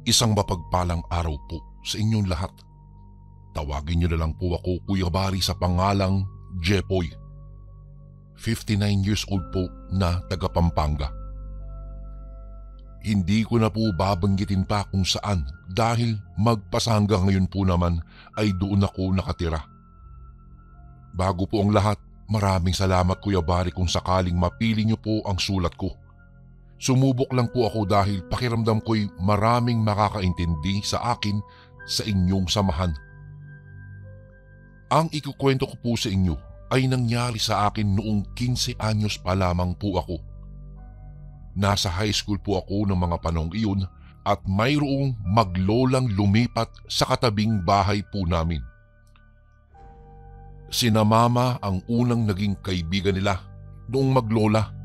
Isang mapagpalang araw po sa inyong lahat. Tawagin niyo na lang po ako Kuya Bari sa pangalang Jepoy. 59 years old po na taga Pampanga. Hindi ko na po babanggitin pa kung saan dahil magpasangga ngayon po naman ay doon ako nakatira. Bago po ang lahat, maraming salamat Kuya Bari kung sakaling mapili niyo po ang sulat ko. Sumubok lang po ako dahil pakiramdam ko'y maraming makakaintindi sa akin sa inyong samahan. Ang ikukwento ko po sa inyo ay nangyari sa akin noong 15 anyos pa lamang po ako. Nasa high school po ako ng mga panahong iyon at mayroong maglolang lumipat sa katabing bahay po namin. Sina Mama ang unang naging kaibigan nila noong maglola.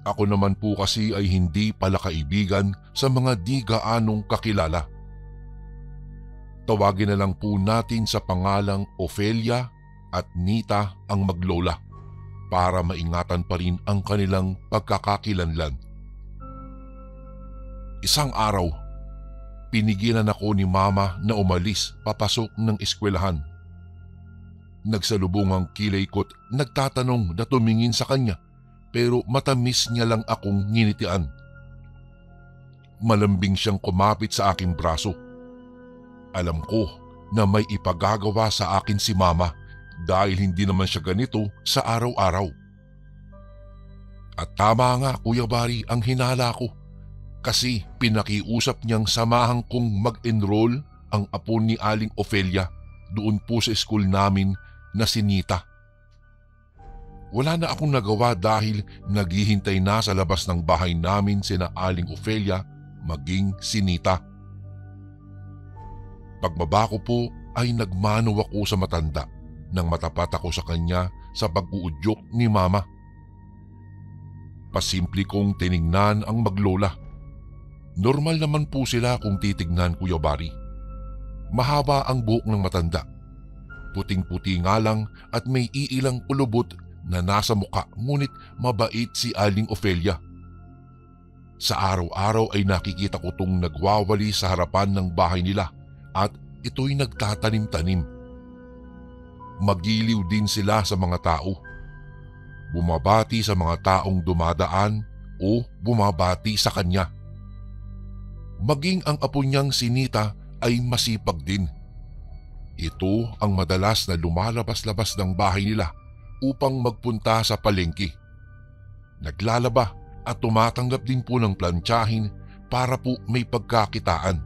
Ako naman po kasi ay hindi pala kaibigan sa mga di gaanong kakilala. Tawagin na lang po natin sa pangalang Ofelia at Nita ang maglola para maingatan pa rin ang kanilang pagkakakilanlan. Isang araw, pinigilan ako ni Mama na umalis papasok ng eskwelahan. Nagsalubungang kilay ko't nagtatanong na tumingin sa kanya pero matamis niya lang akong nginitian. Malambing siyang kumapit sa aking braso. Alam ko na may ipagagawa sa akin si Mama dahil hindi naman siya ganito sa araw-araw. At tama nga Kuya Bari ang hinala ko kasi pinakiusap niyang samahan kong mag-enroll ang apo ni Aling Ofelia doon po sa school namin na si Nita. Wala na akong nagawa dahil naghihintay na sa labas ng bahay namin sina Aling Ofelia maging si Nita. Pagbaba ko po ay nagmano ako sa matanda nang matapat ako sa kanya sa pag-uudyok ni Mama. Pasimple kong tiningnan ang maglola. Normal naman po sila kung titignan Kuya Bari. Mahaba ang buhok ng matanda. Puting-puti nga lang at may iilang pulubot na nasa muka ngunit mabait si Aling Ofelia. Sa araw-araw ay nakikita ko tong nagwawali sa harapan ng bahay nila at ito'y nagtatanim-tanim. Magiliw din sila sa mga tao. Bumabati sa mga taong dumadaan o bumabati sa kanya. Maging ang apo niyang si Nita ay masipag din. Ito ang madalas na lumalabas-labas ng bahay nila upang magpunta sa palengke. Naglalaba at tumatanggap din po ng plantsahin para po may pagkakitaan.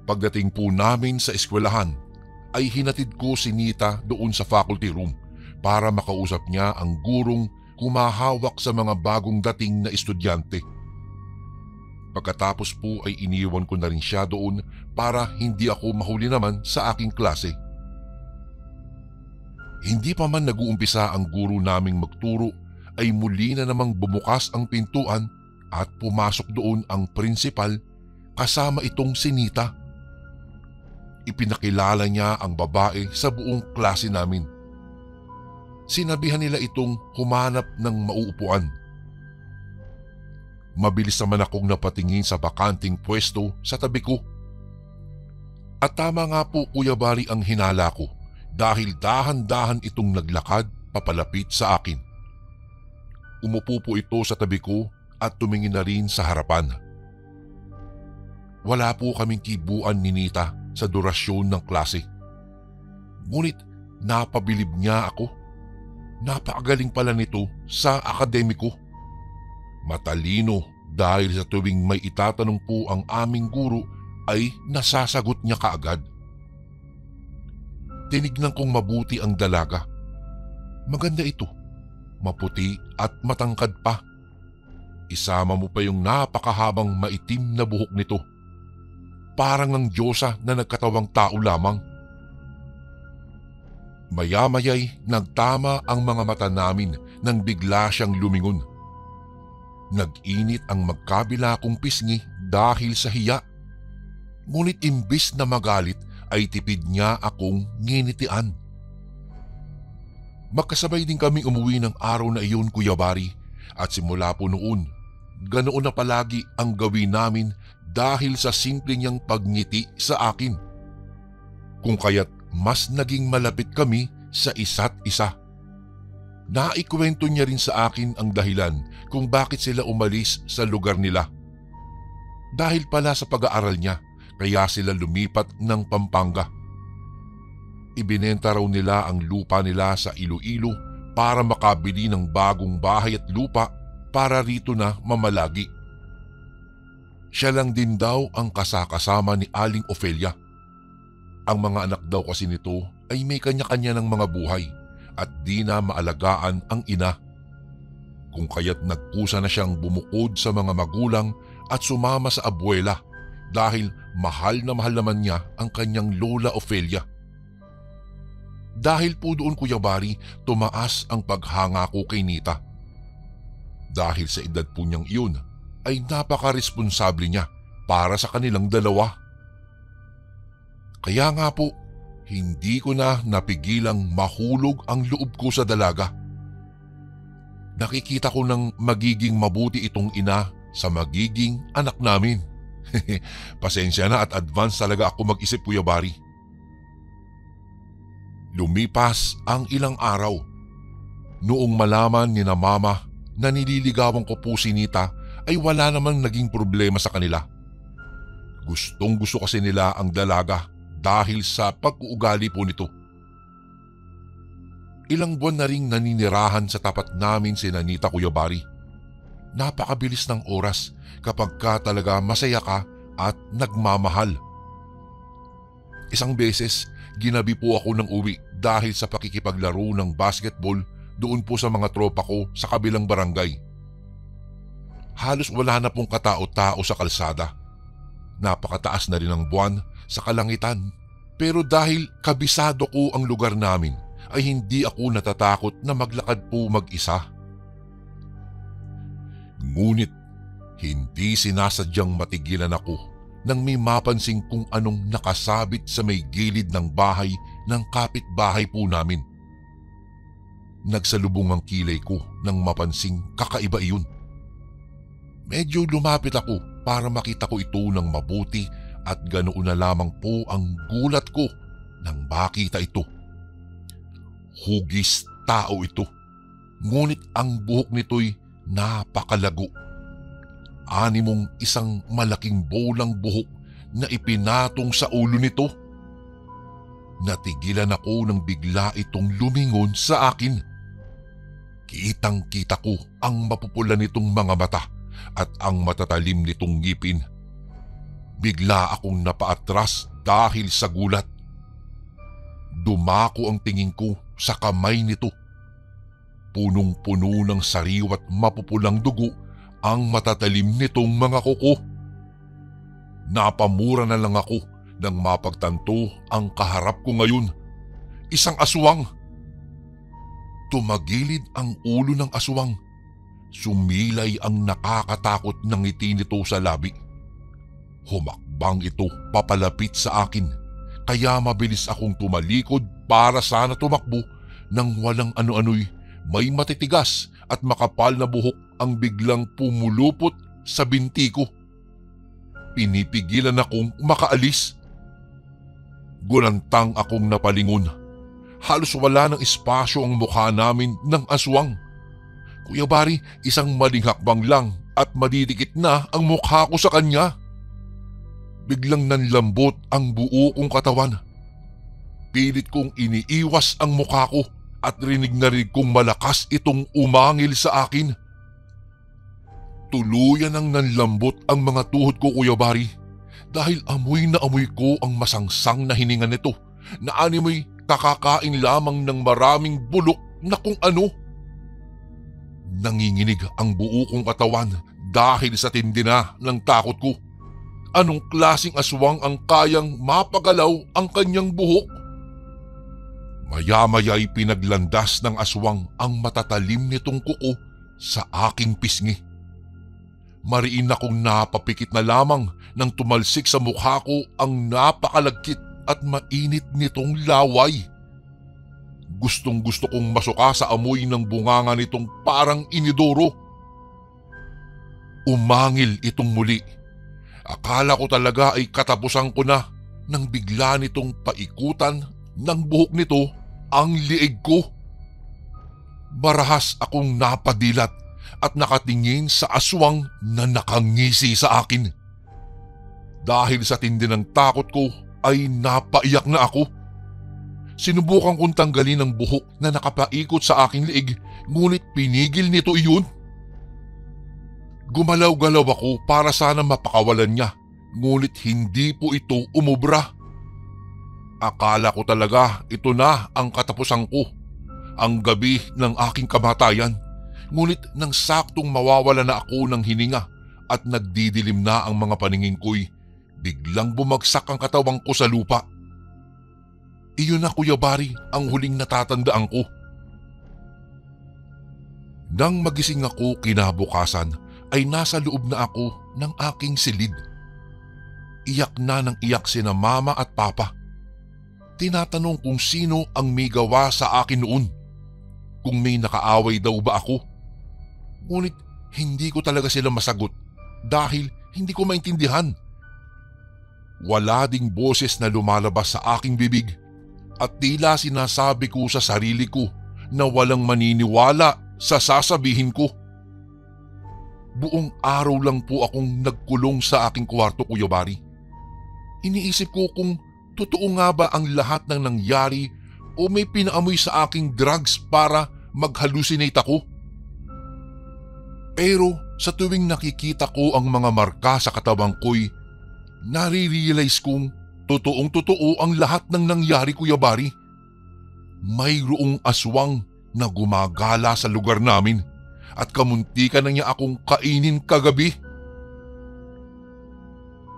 Pagdating po namin sa eskwelahan ay hinatid ko si Nita doon sa faculty room para makausap niya ang gurong kumahawak sa mga bagong dating na estudyante. Pagkatapos po ay iniwan ko na rin siya doon para hindi ako mahuli naman sa aking klase. Hindi pa man nag-uumpisa ang guro naming magturo ay muli na namang bumukas ang pintuan at pumasok doon ang prinsipal kasama itong si Nita. Ipinakilala niya ang babae sa buong klase namin. Sinabihan nila itong humanap ng mauupuan. Mabilis naman akong napatingin sa bakanting pwesto sa tabi ko. At tama nga po Kuya Bari ang hinala ko. Dahil dahan-dahan itong naglakad papalapit sa akin. Umupo po ito sa tabi ko at tumingin na rin sa harapan. Wala po kaming kibuan ni Nita sa durasyon ng klase. Ngunit napabilib niya ako. Napakagaling pala nito sa akademiko. Matalino dahil sa tuwing may itatanong po ang aming guro ay nasasagot niya kaagad. Tinignan kong mabuti ang dalaga. Maganda ito, maputi at matangkad pa. Isama mo pa yung napakahabang maitim na buhok nito. Parang ang diyosa na nagkatawang tao lamang. Maya-maya'y nagtama ang mga mata namin nang bigla siyang lumingon. Nag-init ang magkabila kong pisngi dahil sa hiya. Ngunit imbis na magalit, ay tipid niya akong nginitian. Magkasabay din kaming umuwi ng araw na iyon Kuya Bari at simula po noon, ganoon na palagi ang gawin namin dahil sa simple niyang pagngiti sa akin. Kung kaya't mas naging malapit kami sa isa't isa. Naikwento niya rin sa akin ang dahilan kung bakit sila umalis sa lugar nila. Dahil pala sa pag-aaral niya, kaya sila lumipat ng Pampanga. Ibinenta raw nila ang lupa nila sa Iloilo para makabili ng bagong bahay at lupa para rito na mamalagi. Siya lang din daw ang kasakasama ni Aling Ofelia. Ang mga anak daw kasi nito ay may kanya-kanya ng mga buhay at di na maalagaan ang ina. Kung kaya't nagkusa na siyang bumukod sa mga magulang at sumama sa abuela dahil mahal naman niya ang kanyang Lola Ofelia. Dahil po doon, Kuya Bari, tumaas ang paghanga ko kay Nita. Dahil sa edad po niyang iyon, ay napaka-responsable niya para sa kanilang dalawa. Kaya nga po, hindi ko na napigilang mahulog ang loob ko sa dalaga. Nakikita ko ng magiging mabuti itong ina sa magiging anak namin. Pasensya na at advance talaga ako mag-isip, Kuya Bari. Lumipas ang ilang araw. Noong malaman ni na Mama na nililigawan ko po si Nita ay wala namang naging problema sa kanila. Gustong gusto kasi nila ang dalaga dahil sa pag-uugali po nito. Ilang buwan na ring naninirahan sa tapat namin si Nita, Kuya Bari. Napakabilis ng oras kapag ka talaga masaya ka at nagmamahal. Isang beses, ginabi po ako ng uwi dahil sa pakikipaglaro ng basketball doon po sa mga tropa ko sa kabilang barangay. Halos wala na pong katao-tao sa kalsada. Napakataas na rin ang buwan sa kalangitan, pero dahil kabisado ko ang lugar namin ay hindi ako natatakot na maglakad po mag-isa. Ngunit hindi sinasadyang matigilan ako nang may mapansin kung anong nakasabit sa may gilid ng bahay ng kapitbahay po namin. Nagsalubong ang kilay ko nang mapansing kakaiba iyon. Medyo lumapit ako para makita ko ito ng mabuti at ganoon na lamang po ang gulat ko nang makita ito. Hugis tao ito, ngunit ang buhok nito'y napakalago. Animong isang malaking bolang buhok na ipinatong sa ulo nito. Natigilan ako nang bigla itong lumingon sa akin. Kitang-kita ko ang mapupula nitong mga mata at ang matatalim nitong ngipin. Bigla akong napaatras dahil sa gulat. Dumako ang tingin ko sa kamay nito. Punong-puno ng sariwat mapupulang dugo ang matatalim nitong mga kuko. Napamura na lang ako nang mapagtanto ang kaharap ko ngayon. Isang aswang. Tumagilid ang ulo ng aswang. Sumilay ang nakakatakot ng ngiti nito sa labi. Humakbang ito papalapit sa akin, kaya mabilis akong tumalikod para sana tumakbo nang walang ano-ano'y may matitigas at makapal na buhok ang biglang pumulupot sa binti ko. Pinipigilan akong makaalis. Gunantang akong napalingon. Halos wala ng espasyo ang mukha namin ng aswang. Kuya Bari, isang maling hakbang lang at madidikit na ang mukha ko sa kanya. Biglang nanlambot ang buo kong katawan. Pilit kong iniiwas ang mukha ko at rinig na rinig kong malakas itong umangil sa akin. Tuluyan ang nanlambot ang mga tuhod ko, Kuya Bari, dahil amoy na amoy ko ang masangsang na hininga nito na animoy kakakain lamang ng maraming bulok na kung ano. Nanginginig ang buo kong katawan dahil sa tindi na ng takot ko. Anong klaseng aswang ang kayang mapagalaw ang kanyang buhok? Maya-maya'y pinaglandas ng aswang ang matatalim nitong kuko sa aking pisngi. Mariin akong napapikit na lamang nang tumalsik sa mukha ko ang napakalagkit at mainit nitong laway. Gustong gusto kong masuka sa amoy ng bunganga nitong parang inidoro. Umangil itong muli. Akala ko talaga ay katapusan ko na nang bigla nitong paikutan ng buhok nito ang liig ko. Marahas akong napadilat at nakatingin sa aswang na nakangisi sa akin. Dahil sa tindi ng takot ko ay napaiyak na ako. Sinubukan kong tanggalin ang buhok na nakapaikot sa aking liig, ngunit pinigil nito iyon. Gumalaw-galaw ako para sana mapakawalan niya, ngunit hindi po ito umubra. Akala ko talaga ito na ang katapusan ko, ang gabi ng aking kamatayan. Ngunit nang saktong mawawala na ako ng hininga at nagdidilim na ang mga paningin ko'y biglang bumagsak ang katawan ko sa lupa. Iyon na, Kuya Bari, ang huling natatandaan ko. Nang magising ako kinabukasan ay nasa loob na ako ng aking silid. Iyak na ng iyak sina Mama at Papa. Tinatanong kung sino ang may gawa sa akin noon. Kung may nakaaway daw ba ako. Ngunit hindi ko talaga sila masagot dahil hindi ko maintindihan. Wala ding boses na lumalabas sa aking bibig at tila sinasabi ko sa sarili ko na walang maniniwala sa sasabihin ko. Buong araw lang po akong nagkulong sa aking kwarto, Kuya Bari. Iniisip ko kung totoo nga ba ang lahat ng nangyari o may pinaamoy sa aking drugs para mag-hallucinate ako. Pero sa tuwing nakikita ko ang mga marka sa katawan ko'y nare-realize kong totoong-totoo ang lahat ng nangyari, Kuya Bari. Mayroong aswang na gumagala sa lugar namin at kamuntikan na niya akong kainin kagabi.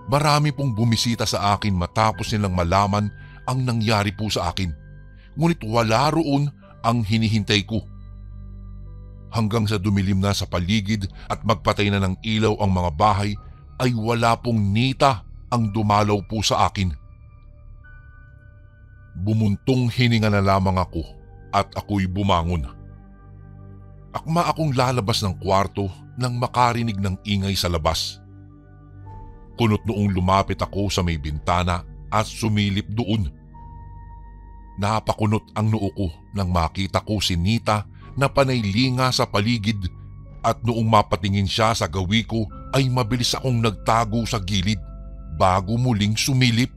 Marami pong bumisita sa akin matapos nilang malaman ang nangyari po sa akin. Ngunit wala roon ang hinihintay ko. Hanggang sa dumilim na sa paligid at magpatay na ng ilaw ang mga bahay ay wala pong nita ang dumalaw po sa akin. Bumuntong hininga na lamang ako at ako'y bumangon. Akma akong lalabas ng kwarto nang makarinig ng ingay sa labas. Kunot noong lumapit ako sa may bintana at sumilip doon. Napakunot ang noo ko nang makita ko si Nita na panaylinga sa paligid at noong mapatingin siya sa gawi ko ay mabilis akong nagtago sa gilid bago muling sumilip.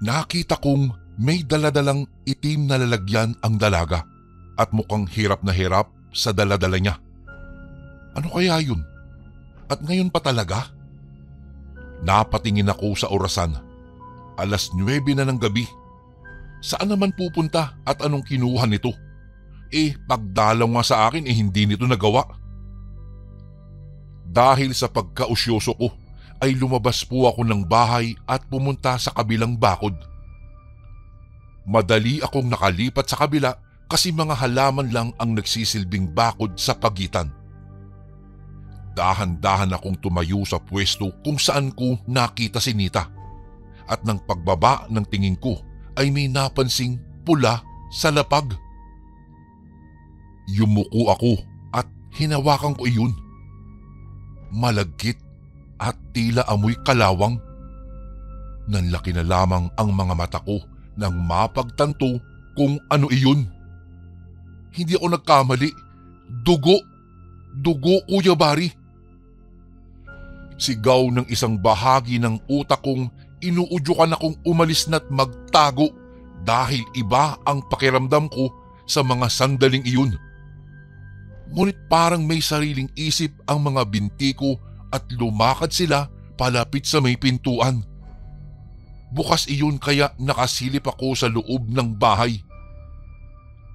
Nakita kong may daladalang itim na lalagyan ang dalaga at mukhang hirap na hirap sa daladala niya. Ano kaya yun? At ngayon pa talaga? Napatingin ako sa orasan. 9:00 na ng gabi. Saan naman pupunta at anong kinuha nito? Pagdalaw nga sa akin hindi nito nagawa. Dahil sa pagkausyoso ko, ay lumabas po ako ng bahay at pumunta sa kabilang bakod. Madali akong nakalipat sa kabila kasi mga halaman lang ang nagsisilbing bakod sa pagitan. Dahan-dahan akong tumayo sa pwesto kung saan ko nakita si Nita at nang pagbaba ng tingin ko ay may napansing pula sa lapag. Yumuko ako at hinawakan ko iyon. Malagkit at tila amoy kalawang. Nanlaki na lamang ang mga mata ko nang mapagtanto kung ano iyon. Hindi ako nagkamali. Dugo! Dugo, Kuya Bari! Sigaw ng isang bahagi ng utak kong inuudyukan akong umalis na't magtago dahil iba ang pakiramdam ko sa mga sandaling iyon. Ngunit parang may sariling isip ang mga binti ko at lumakad sila palapit sa may pintuan. Bukas iyon kaya nakasilip ako sa loob ng bahay.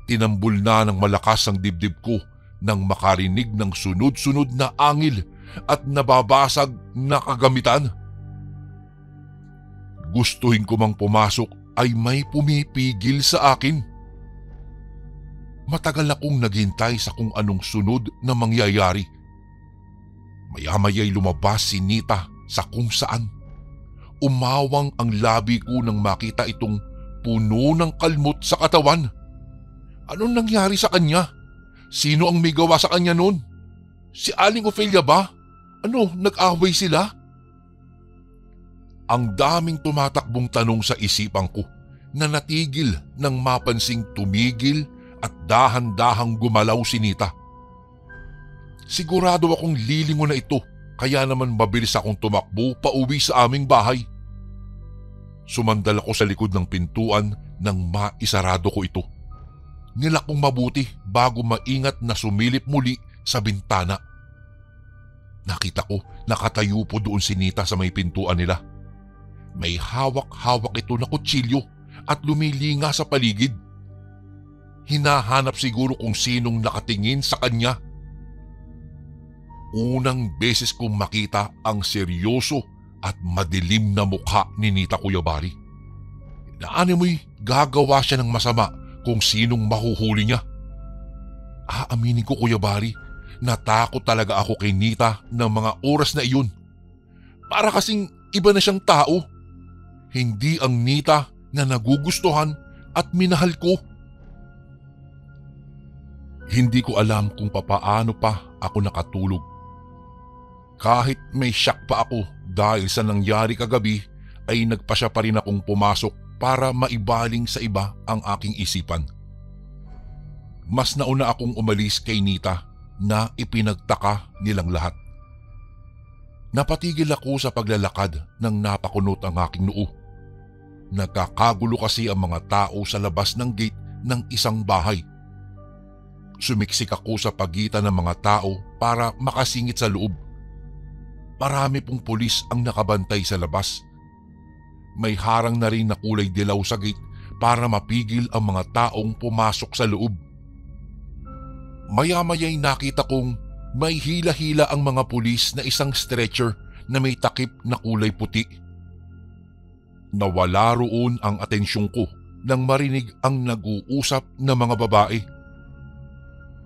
Tinambol na ng malakas ang dibdib ko nang makarinig ng sunod-sunod na angil at nababasag na kagamitan. Gustuhin ko mang pumasok ay may pumipigil sa akin. Matagal akong naghintay sa kung anong sunod na mangyayari. Maya-maya'y lumabas si Nita sa kung saan. Umawang ang labi ko nang makita itong puno ng kalmot sa katawan. Anong nangyari sa kanya? Sino ang may gawa sa kanya noon? Si Aling Ofelia ba? Ano, nag-away sila? Ang daming tumatakbong tanong sa isipan ko na natigil nang mapansing tumigil at dahan-dahang gumalaw si Nita. Sigurado akong lilingon na ito, kaya naman mabilis akong tumakbo pauwi sa aming bahay. Sumandal ako sa likod ng pintuan nang maisarado ko ito. Nilakong mabuti bago maingat na sumilip muli sa bintana. Nakita ko nakatayo po doon si Nita sa may pintuan nila. May hawak-hawak ito na kutsilyo at lumilinga sa paligid. Hinahanap siguro kung sinong nakatingin sa kanya. Unang beses kong makita ang seryoso at madilim na mukha ni Nita Kuyabari. Naani mo'y gagawa siya ng masama kung sinong mahuhuli niya. Aaminin ko, Kuyabari, natakot talaga ako kay Nita ng mga oras na iyon. Para kasing iba na siyang tao. Hindi ang Nita na nagugustuhan at minahal ko. Hindi ko alam kung papaano pa ako nakatulog. Kahit may shock pa ako dahil sa nangyari kagabi, ay nagpasya pa rin akong pumasok para maibaling sa iba ang aking isipan. Mas nauna akong umalis kay Nita na ipinagtaka nilang lahat. Napatigil ako sa paglalakad nang napakunot ang aking noo. Nagkakagulo kasi ang mga tao sa labas ng gate ng isang bahay. Sumiksik ako sa pagitan ng mga tao para makasingit sa loob. Marami pong pulis ang nakabantay sa labas. May harang na rin na kulay dilaw sa gate para mapigil ang mga taong pumasok sa loob. Maya-maya'y nakita kong may hila-hila ang mga pulis na isang stretcher na may takip na kulay puti. Nawala roon ang atensyon ko nang marinig ang nag-uusap na mga babae.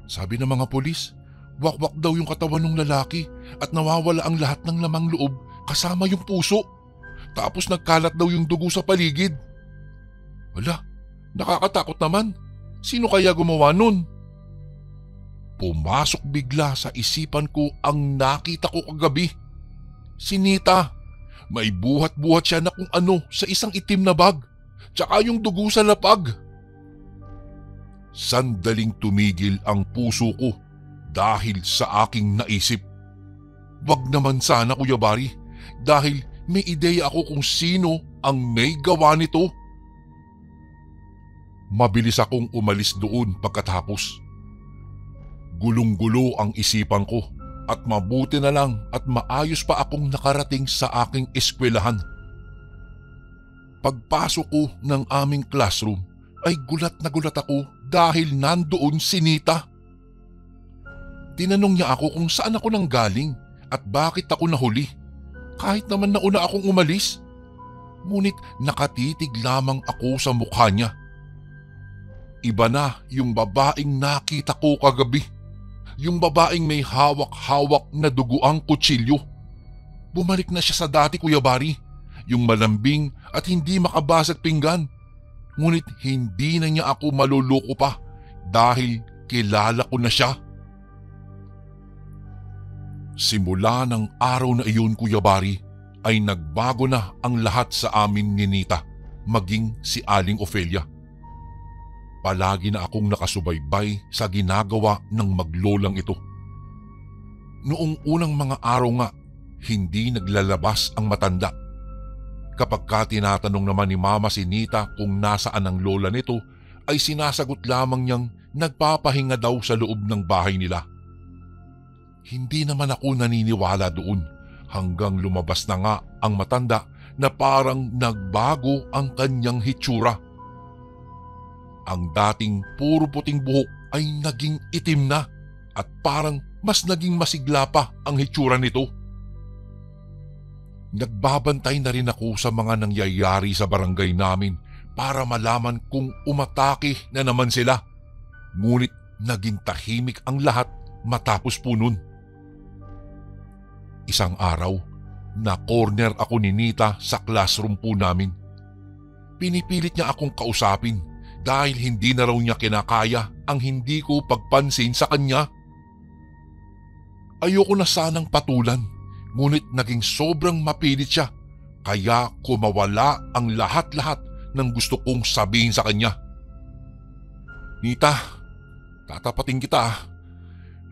Sabi ng mga pulis, wakwak daw yung katawan ng lalaki at nawawala ang lahat ng lamang loob kasama yung puso. Tapos nagkalat daw yung dugo sa paligid. Wala, nakakatakot naman. Sino kaya gumawa nun? Pumasok bigla sa isipan ko ang nakita ko kagabi. Si Nita. May buhat-buhat siya na kung ano sa isang itim na bag. Tsaka yung dugo sa lapag. Sandaling tumigil ang puso ko dahil sa aking naisip. Wag naman sana, Kuya Bari, dahil may ideya ako kung sino ang may gawa nito. Mabilis akong umalis doon pagkatapos. Gulong-gulo ang isipan ko at mabuti na lang at maayos pa akong nakarating sa aking eskwelahan. Pagpasok ko ng aming classroom ay gulat na gulat ako dahil nandoon si Nita. Tinanong niya ako kung saan ako nanggaling at bakit ako nahuli. Kahit naman nauna akong umalis. Ngunit nakatitig lamang ako sa mukha niya. Iba na yung babaeng nakita ko kagabi. Yung babaeng may hawak-hawak na duguang kutsilyo. Bumalik na siya sa dati, Kuya Bari. Yung malambing at hindi makabasag pinggan. Ngunit hindi na niya ako maluloko pa dahil kilala ko na siya. Simula ng araw na iyon, Kuya Bari, ay nagbago na ang lahat sa amin ni Nita, maging si Aling Ofelia. Palagi na akong nakasubaybay sa ginagawa ng maglolang ito. Noong unang mga araw nga, hindi naglalabas ang matanda. Kapag tinatanong naman ni Mama si Nita kung nasaan ang lola nito, ay sinasagot lamang niyang nagpapahinga daw sa loob ng bahay nila. Hindi naman ako naniniwala doon hanggang lumabas na nga ang matanda na parang nagbago ang kanyang hitsura. Ang dating puro puting buhok ay naging itim na at parang mas naging masigla pa ang hitsura nito. Nagbabantay na rin ako sa mga nangyayari sa barangay namin para malaman kung umatake na naman sila. Ngunit naging tahimik ang lahat matapos po nun. Isang araw, na-corner ako ni Nita sa classroom po namin. Pinipilit niya akong kausapin dahil hindi na raw niya kinakaya ang hindi ko pagpansin sa kanya. Ayoko na sanang patulan, ngunit naging sobrang mapilit siya, kaya kumawala ang lahat-lahat ng gusto kong sabihin sa kanya. Nita, tatapatin kita ah.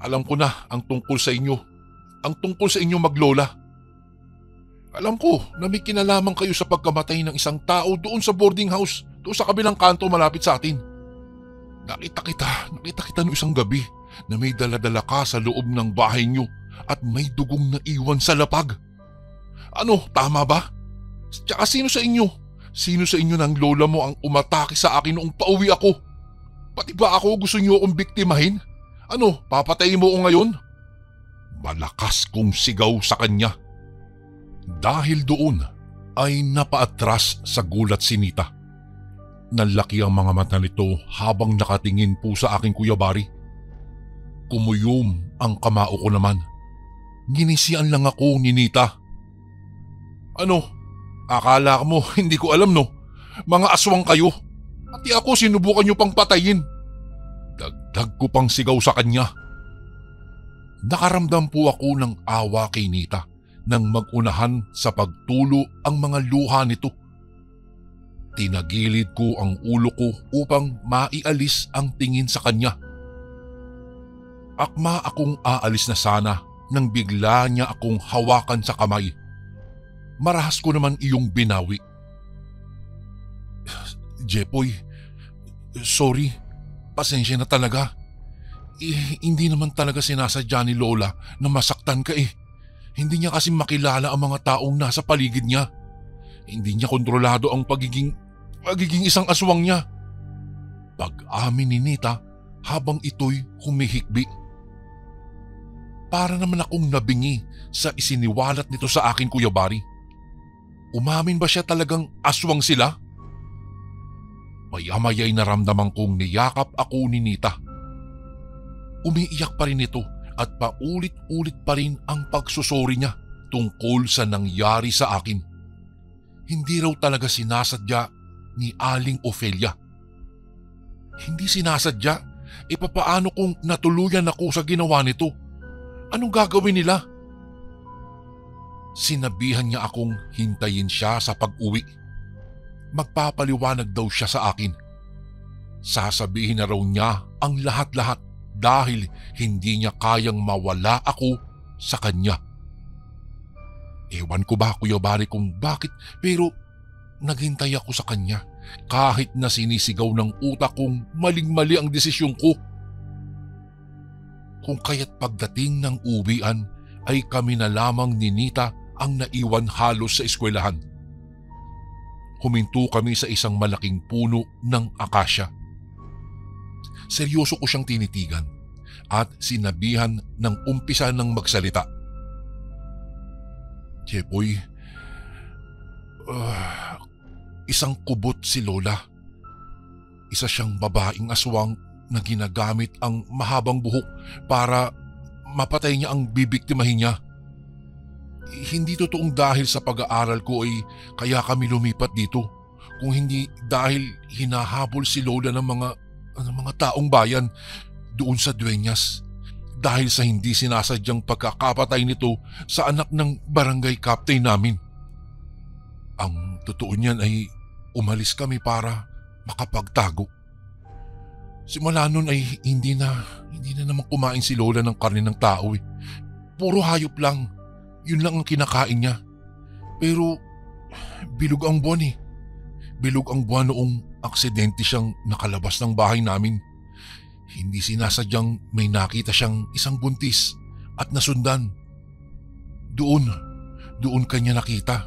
Alam ko na ang tungkol sa inyo. Ang tungkol sa inyo maglola. Alam ko na may kinalaman kayo sa pagkamatay ng isang tao doon sa boarding house, doon sa kabilang kanto malapit sa atin. Nakita kita noong isang gabi na may daladala ka sa loob ng bahay niyo at may dugong na iwan sa lapag. Ano, tama ba? Tsaka sino sa inyo? Sino sa inyo ng lola mo ang umatake sa akin noong pauwi ako? Pati ba ako gusto niyo akong biktimahin? Ano, papatayin mo ko ngayon? Malakas kong sigaw sa kanya. Dahil doon ay napaatras sa gulat si Nita. Nalaki ang mga mata nito habang nakatingin po sa aking Kuya Bari. Kumuyom ang kamao ko naman. Ginisian lang ako ni Nita. Ano? Akala mo hindi ko alam no? Mga aswang kayo. Pati ako sinubukan niyo pang patayin. Dagdag ko pang sigaw sa kanya. Nakaramdam po ako ng awa kay Nita nang magunahan sa pagtulo ang mga luha nito. Tinagilid ko ang ulo ko upang maialis ang tingin sa kanya. Akma akong aalis na sana nang bigla niya akong hawakan sa kamay. Marahas ko naman iyong binawi. Jepoy, sorry. Pasensya na talaga. Hindi naman talaga sinasadya ni Lola na masaktan ka eh. Hindi niya kasi makilala ang mga taong nasa paligid niya. Hindi niya kontrolado ang pagiging isang aswang niya. Pag-amin ni Nita habang ito'y humihikbi. Para naman akong nabingi sa isiniwalat nito sa akin, Kuya Bari. Umamin ba siya talagang aswang sila? Maya-maya'y naramdaman kong niyakap ako ni Nita. Umiiyak pa rin ito at paulit-ulit pa rin ang pagsusori niya tungkol sa nangyari sa akin. Hindi raw talaga sinasadya ni Aling Ofelia. Hindi sinasadya? E papaano kung natuluyan ako sa ginawa nito? Anong gagawin nila? Sinabihan niya akong hintayin siya sa pag-uwi. Magpapaliwanag daw siya sa akin. Sasabihin na raw niya ang lahat-lahat dahil hindi niya kayang mawala ako sa kanya. Ewan ko ba, Kuya Bari, kung bakit, pero naghintay ako sa kanya kahit na sinisigaw ng utak kong maling-mali ang desisyon ko. Kung kaya't pagdating ng uwian ay kami na lamang ni Nita ang naiwan halos sa eskwelahan. Huminto kami sa isang malaking puno ng akasya. Seryoso ko siyang tinitigan at sinabihan ng umpisa ng magsalita. Jepoy, isang kubot si Lola. Isa siyang babaeng aswang na ginagamit ang mahabang buhok para mapatay niya ang bibiktimahin niya. Hindi totoong dahil sa pag-aaral ko ay kaya kami lumipat dito. Kung hindi dahil hinahabol si Lola ng mga taong bayan doon sa Dueñas. Dahil sa hindi sinasadyang pagkakapatay nito sa anak ng barangay captain namin. Ang totoo niyan ay umalis kami para makapagtago. Simula nun ay hindi na naman kumain si Lola ng karne ng tao eh. Puro hayop lang. Yun lang ang kinakain niya. Pero bilog ang buwan eh. Bilog ang buwan noong aksidente siyang nakalabas ng bahay namin. Hindi sinasadyang may nakita siyang isang buntis at nasundan. Doon kanya nakita.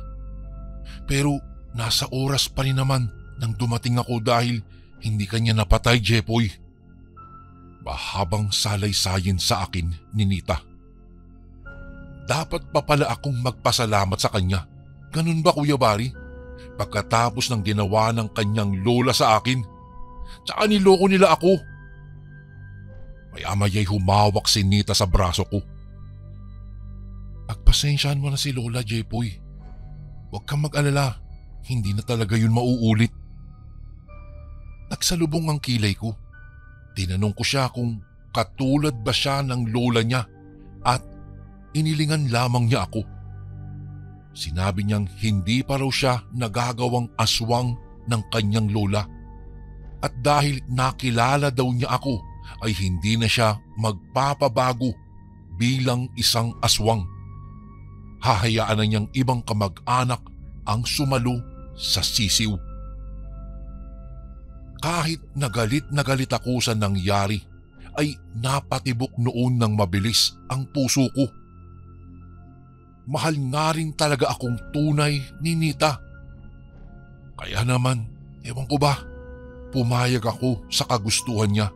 Pero nasa oras pa rin naman nang dumating ako dahil hindi kanya napatay, Jepoy. Mahabang salay-sayin sa akin ni Nita. Dapat pa pala akong magpasalamat sa kanya. Ganun ba, Kuya Bari? Pagkatapos ng ginawa ng kanyang lola sa akin. Tsaka niloko nila ako. Maya-maya'y humawak si Nita sa braso ko. Pagpasensyaan mo na si Lola, Jepoy. Huwag kang mag-alala. Hindi na talaga yun mauulit. Nagsalubong ang kilay ko. Tinanong ko siya kung katulad ba siya ng lola niya at inilingan lamang niya ako. Sinabi niyang hindi pa raw siya nagagawang aswang ng kanyang lola at dahil nakilala daw niya ako ay hindi na siya magpapabago bilang isang aswang. Hahayaan na niyang ibang kamag-anak ang sumalo sa sisiw. Kahit na galit ako sa nangyari, ay napatibok noon ng mabilis ang puso ko. Mahal nga rin talaga akong tunay ni Nita. Kaya naman, ewan ko ba, pumayag ako sa kagustuhan niya.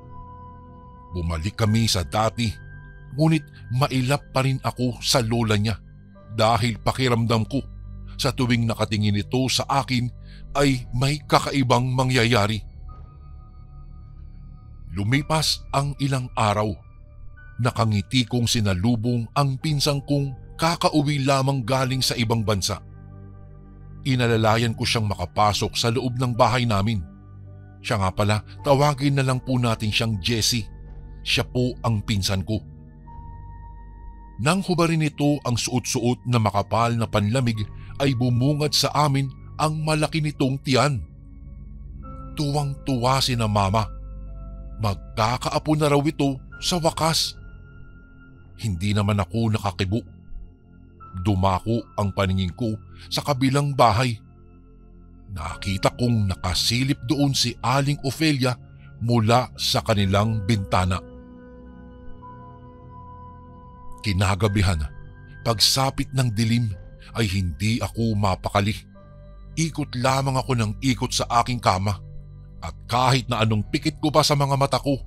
Bumalik kami sa dati, ngunit mailap pa rin ako sa lola niya dahil pakiramdam ko sa tuwing nakatingin ito sa akin ay may kakaibang mangyayari. Lumipas ang ilang araw. Nakangiti kong sinalubong ang pinsang kong kakauwi lamang galing sa ibang bansa. Inalalayan ko siyang makapasok sa loob ng bahay namin. Siya nga pala, tawagin na lang po natin siyang Jessie. Siya po ang pinsan ko. Nang hubarin nito ang suot-suot na makapal na panlamig ay bumungad sa amin ang malaki nitong tiyan. Tuwang-tuwa si na mama. Magkakaapo na raw ito sa wakas. Hindi naman ako nakakibo. Dumako ang paningin ko sa kabilang bahay. Nakita kong nakasilip doon si Aling Ofelia mula sa kanilang bintana. Kinagabihan, pagsapit ng dilim ay hindi ako mapakali. Ikot lamang ako ng ikot sa aking kama at kahit na anong pikit ko pa sa mga mata ko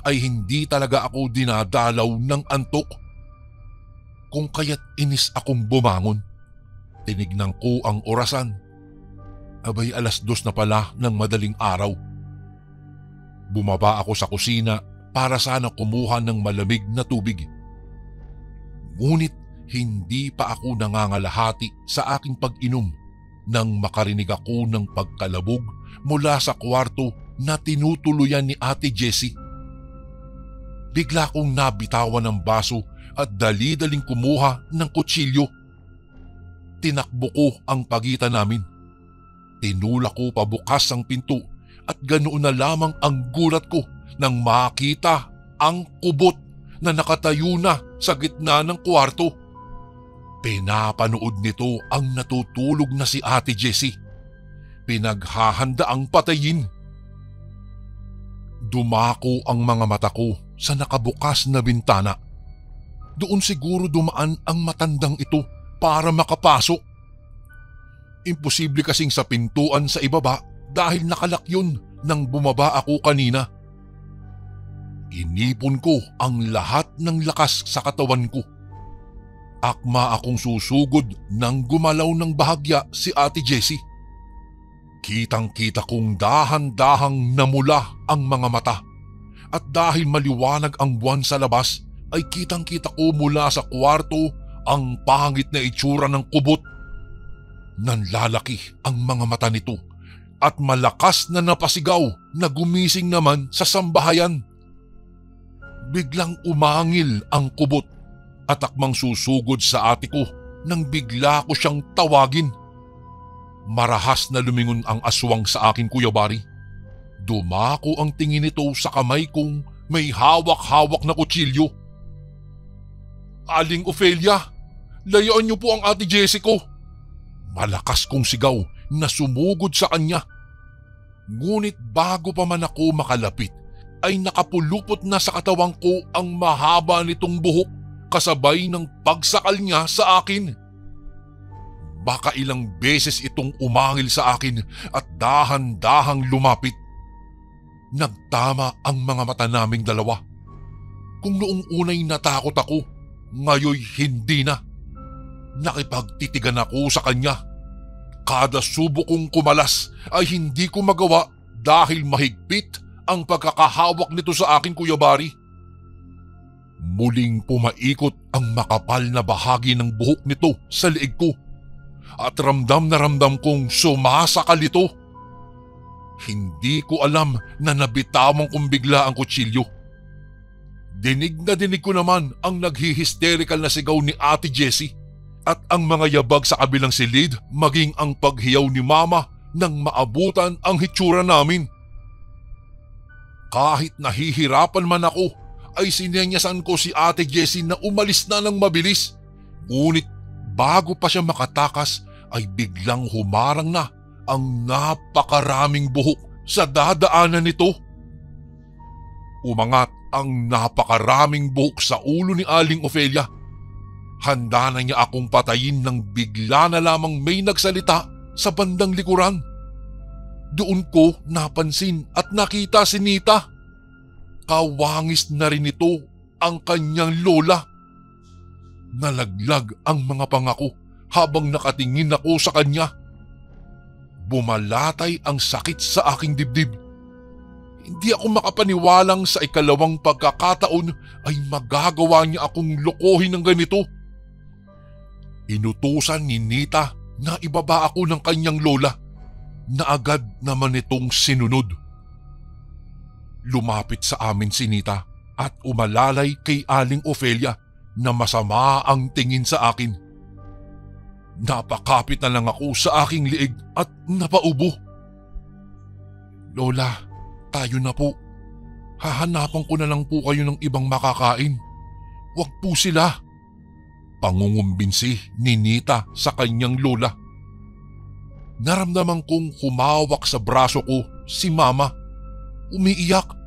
ay hindi talaga ako dinadalaw ng antok. Kung kaya't inis akong bumangon, tinignan ko ang orasan. Abay 2:00 na pala ng madaling araw. Bumaba ako sa kusina para sana kumuha ng malamig na tubig. Ngunit hindi pa ako nangangalahati sa aking pag-inom nang makarinig ako ng pagkalabog mula sa kwarto na tinutuluyan ni Ate Jessie. Bigla kong nabitawan ng baso at dali-daling kumuha ng kutsilyo. Tinakbo ko ang pagitan namin. Tinulak ko pabukas ang pinto at ganoon na lamang ang gulat ko nang makita ang kubot na nakatayo na sa gitna ng kwarto. Pinapanood nito ang natutulog na si Ate Jessie. Pinaghahanda ang patayin. Dumako ang mga mata ko sa nakabukas na bintana. Doon siguro dumaan ang matandang ito para makapasok. Imposible kasing sa pintuan sa ibaba dahil nakalak yun nang bumaba ako kanina. Inipon ko ang lahat ng lakas sa katawan ko. Akma akong susugod nang gumalaw ng bahagya si Ate Jessie. Kitang-kita kong dahan-dahang namula ang mga mata at dahil maliwanag ang buwan sa labas ay kitang-kita ko mula sa kwarto ang pangit na itsura ng kubot. Nanlalaki ang mga mata nito at malakas na napasigaw na gumising naman sa sambahayan. Biglang umangil ang kubot at akmang susugod sa ate ko nang bigla ko siyang tawagin. Marahas na lumingon ang aswang sa akin, Kuya Bari. Dumako ang tingin nito sa kamay kong may hawak-hawak na kutsilyo. Aling Ofelia, layuan niyo po ang Ate Jessie ko. Malakas kong sigaw na sumugod sa kanya. Ngunit bago pa man ako makalapit, ay nakapulupot na sa katawang ko ang mahaba nitong buhok kasabay ng pagsakal niya sa akin. Baka ilang beses itong umangil sa akin at dahan-dahang lumapit. Nagtama ang mga mata naming dalawa. Kung noong unay natakot ako, ngayoy hindi na. Nakipagtitigan ako sa kanya. Kada subo kong kumalas ay hindi ko magawa dahil mahigpit ang pagkakahawak nito sa akin, Kuya Bari. Muling pumaikot ang makapal na bahagi ng buhok nito sa leeg ko at ramdam na ramdam kong sumasakal ito. Hindi ko alam na nabitawan kong bigla ang kutsilyo. Dinig na dinig ko naman ang naghihisterikal na sigaw ni Ate Jessie at ang mga yabag sa kabilang silid maging ang paghiyaw ni Mama nang maabutan ang hitsura namin. Kahit nahihirapan man ako ay sinenyasan ko si Ate Jessie na umalis na ng mabilis. Ngunit bago pa siya makatakas ay biglang humarang na ang napakaraming buhok sa dadaanan nito. Umangat ang napakaraming buhok sa ulo ni Aling Ofelia. Handa na niya akong patayin nang bigla na lamang may nagsalita sa bandang likuran. Doon ko napansin at nakita si Nita. Kawangis na rin ito ang kanyang lola. Nalaglag ang mga pangako habang nakatingin ako sa kanya. Bumalatay ang sakit sa aking dibdib. Hindi ako makapaniwalang sa ikalawang pagkakataon ay magagawa niya akong lokohin ng ganito. Inutusan ni Nita na ibaba ako ng kanyang lola na agad naman itong sinunod. Lumapit sa amin si Nita at umalalay kay Aling Ofelia na masama ang tingin sa akin. Napakapit na lang ako sa aking liig at napaubo. Lola, tayo na po. Hahanapan ko na lang po kayo ng ibang makakain. Huwag po sila. Pangungumbinsi ni Nita sa kanyang lola. Naramdaman kong humawak sa braso ko si Mama. Umiiyak.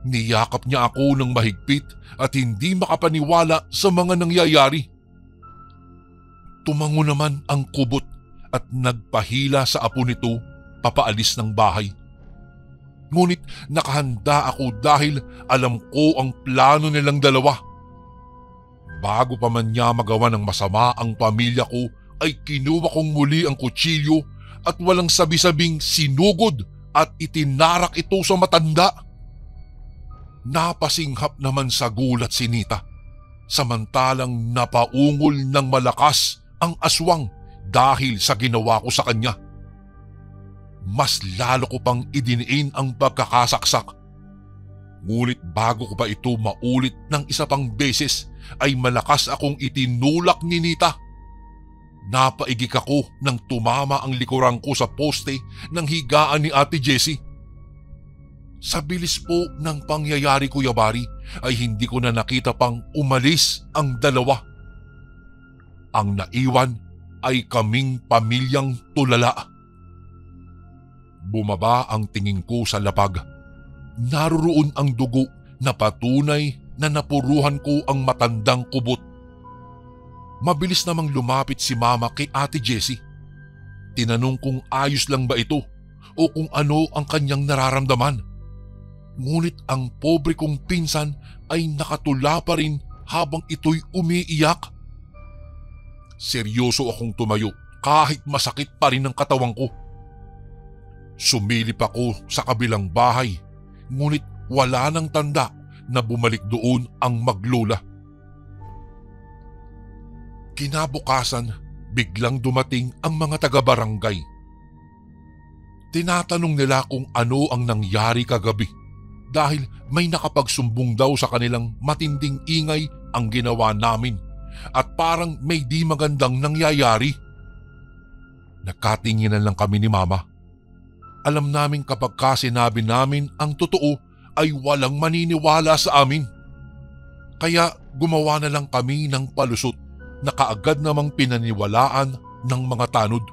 Niyakap niya ako ng mahigpit at hindi makapaniwala sa mga nangyayari. Tumango naman ang kubot at nagpahila sa apo nito papaalis ng bahay. Ngunit nakahanda ako dahil alam ko ang plano nilang dalawa. Bago pa man niya magawa ng masama ang pamilya ko ay kinuha kong muli ang kutsilyo at walang sabi-sabing sinugod at itinarak ito sa matanda. Napasinghap naman sa gulat si Nita, samantalang napaungol ng malakas ang aswang dahil sa ginawa ko sa kanya. Mas lalo ko pang idiniin ang pagkakasaksak. Ngunit bago ko pa ito maulit ng isa pang beses ay malakas akong itinulak ni Nita. Napaigik ako nang tumama ang likuran ko sa poste ng higaan ni Ate Jessie. Sa bilis po ng pangyayari, Kuya Bari, ay hindi ko na nakita pang umalis ang dalawa. Ang naiwan ay kaming pamilyang tulala. Bumaba ang tingin ko sa lapag. Naroroon ang dugo na patunay na napuruhan ko ang matandang kubot. Mabilis namang lumapit si Mama kay Ate Jessie. Tinanong kung ayos lang ba ito o kung ano ang kanyang nararamdaman. Ngunit ang pobre kong pinsan ay nakatula pa rin habang ito'y umiiyak. Seryoso akong tumayo kahit masakit pa rin ang katawang ko. Sumilip ako sa kabilang bahay, ngunit wala nang tanda na bumalik doon ang maglola. Kinabukasan, biglang dumating ang mga taga-barangay. Tinatanong nila kung ano ang nangyari kagabi dahil may nakapagsumbong daw sa kanilang matinding ingay ang ginawa namin at parang may di magandang nangyayari. Nagkatinginan lang kami ni Mama. Alam namin kapag sinabi namin ang totoo ay walang maniniwala sa amin. Kaya gumawa na lang kami ng palusot na kaagad namang pinaniwalaan ng mga tanod.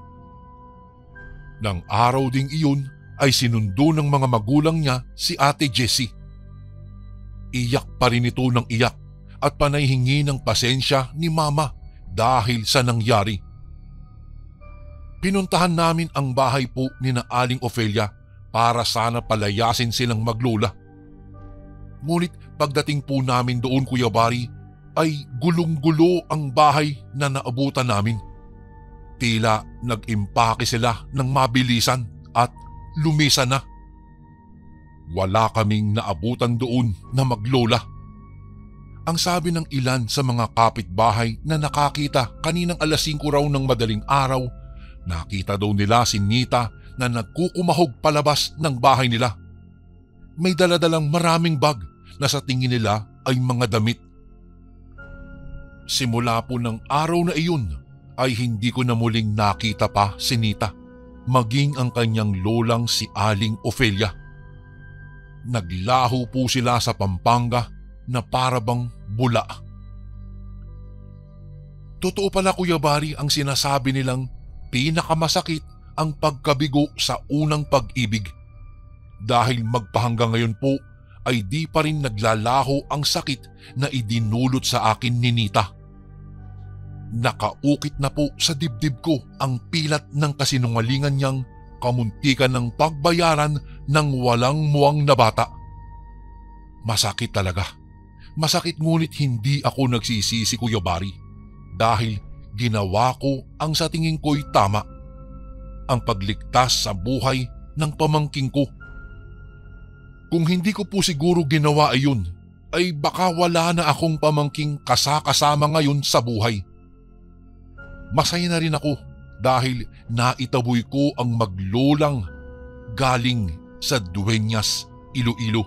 Nang araw ding iyon ay sinundo ng mga magulang niya si Ate Jessie. Iyak pa rin ito ng iyak at panay hingi ng pasensya ni Mama dahil sa nangyari. Pinuntahan namin ang bahay po ni na Aling Ofelia para sana palayasin silang maglola. Ngunit pagdating po namin doon, Kuya Bari, ay gulong-gulo ang bahay na naabutan namin. Tila nag-impake sila ng mabilisan at lumisa na. Wala kaming naabutan doon na maglola. Ang sabi ng ilan sa mga kapitbahay na nakakita kaninang alas 5 raw ng madaling araw, nakita daw nila si Nita na nagkukumahog palabas ng bahay nila. May daladalang maraming bag na sa tingin nila ay mga damit. Simula po ng araw na iyon ay hindi ko na muling nakita pa si Nita, maging ang kanyang lolang si Aling Ofelia. Naglaho po sila sa Pampanga na parabang bula. Totoo pala Kuya Bari ang sinasabi nilang pinakamasakit ang pagkabigo sa unang pag-ibig. Dahil magpahanggang ngayon po ay di pa rin naglalaho ang sakit na idinulot sa akin ni Nita. Nakaukit na po sa dibdib ko ang pilat ng kasinungalingan niyang kamuntikan ng pagbayaran ng walang muwang na bata. Masakit talaga. Masakit ngunit hindi ako nagsisisi Kuya Bari dahil ginawa ko ang sa tingin ko'y tama. Ang pagligtas sa buhay ng pamangking ko. Kung hindi ko po siguro ginawa iyon, ay baka wala na akong pamangking kasama ngayon sa buhay. Masaya na rin ako dahil naitaboy ko ang maglolang galing sa Dueñas, Iloilo.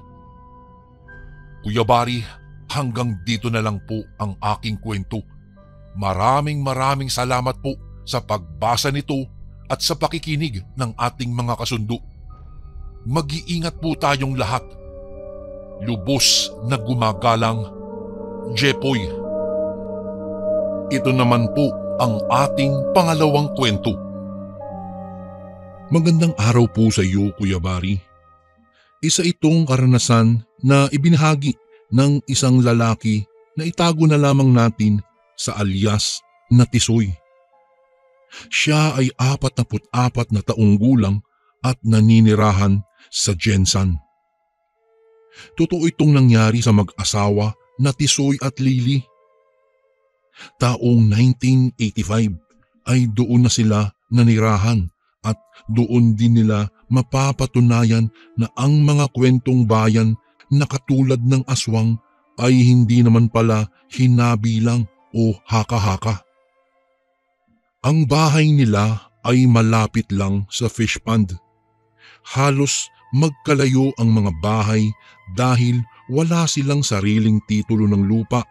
Kuya Bari, hanggang dito na lang po ang aking kwento. Maraming salamat po sa pagbasa nito at sa pakikinig ng ating mga kasundo. Mag-iingat po tayong lahat. Lubos na gumagalang, Jepoy. Ito naman po ang ating pangalawang kwento. Magandang araw po sa iyo, Kuya Bari. Isa itong karanasan na ibinahagi ng isang lalaki na itago na lamang natin sa alias na Tisoy. Siya ay 44 na taong gulang at naninirahan sa Jensan. Totoo itong nangyari sa mag-asawa na Tisoy at Lily. Taong 1985 ay doon na sila nanirahan at doon din nila mapapatunayan na ang mga kwentong bayan na katulad ng aswang ay hindi naman pala hinabilang o haka-haka. Ang bahay nila ay malapit lang sa fish pond. Halos magkalayo ang mga bahay dahil wala silang sariling titulo ng lupa,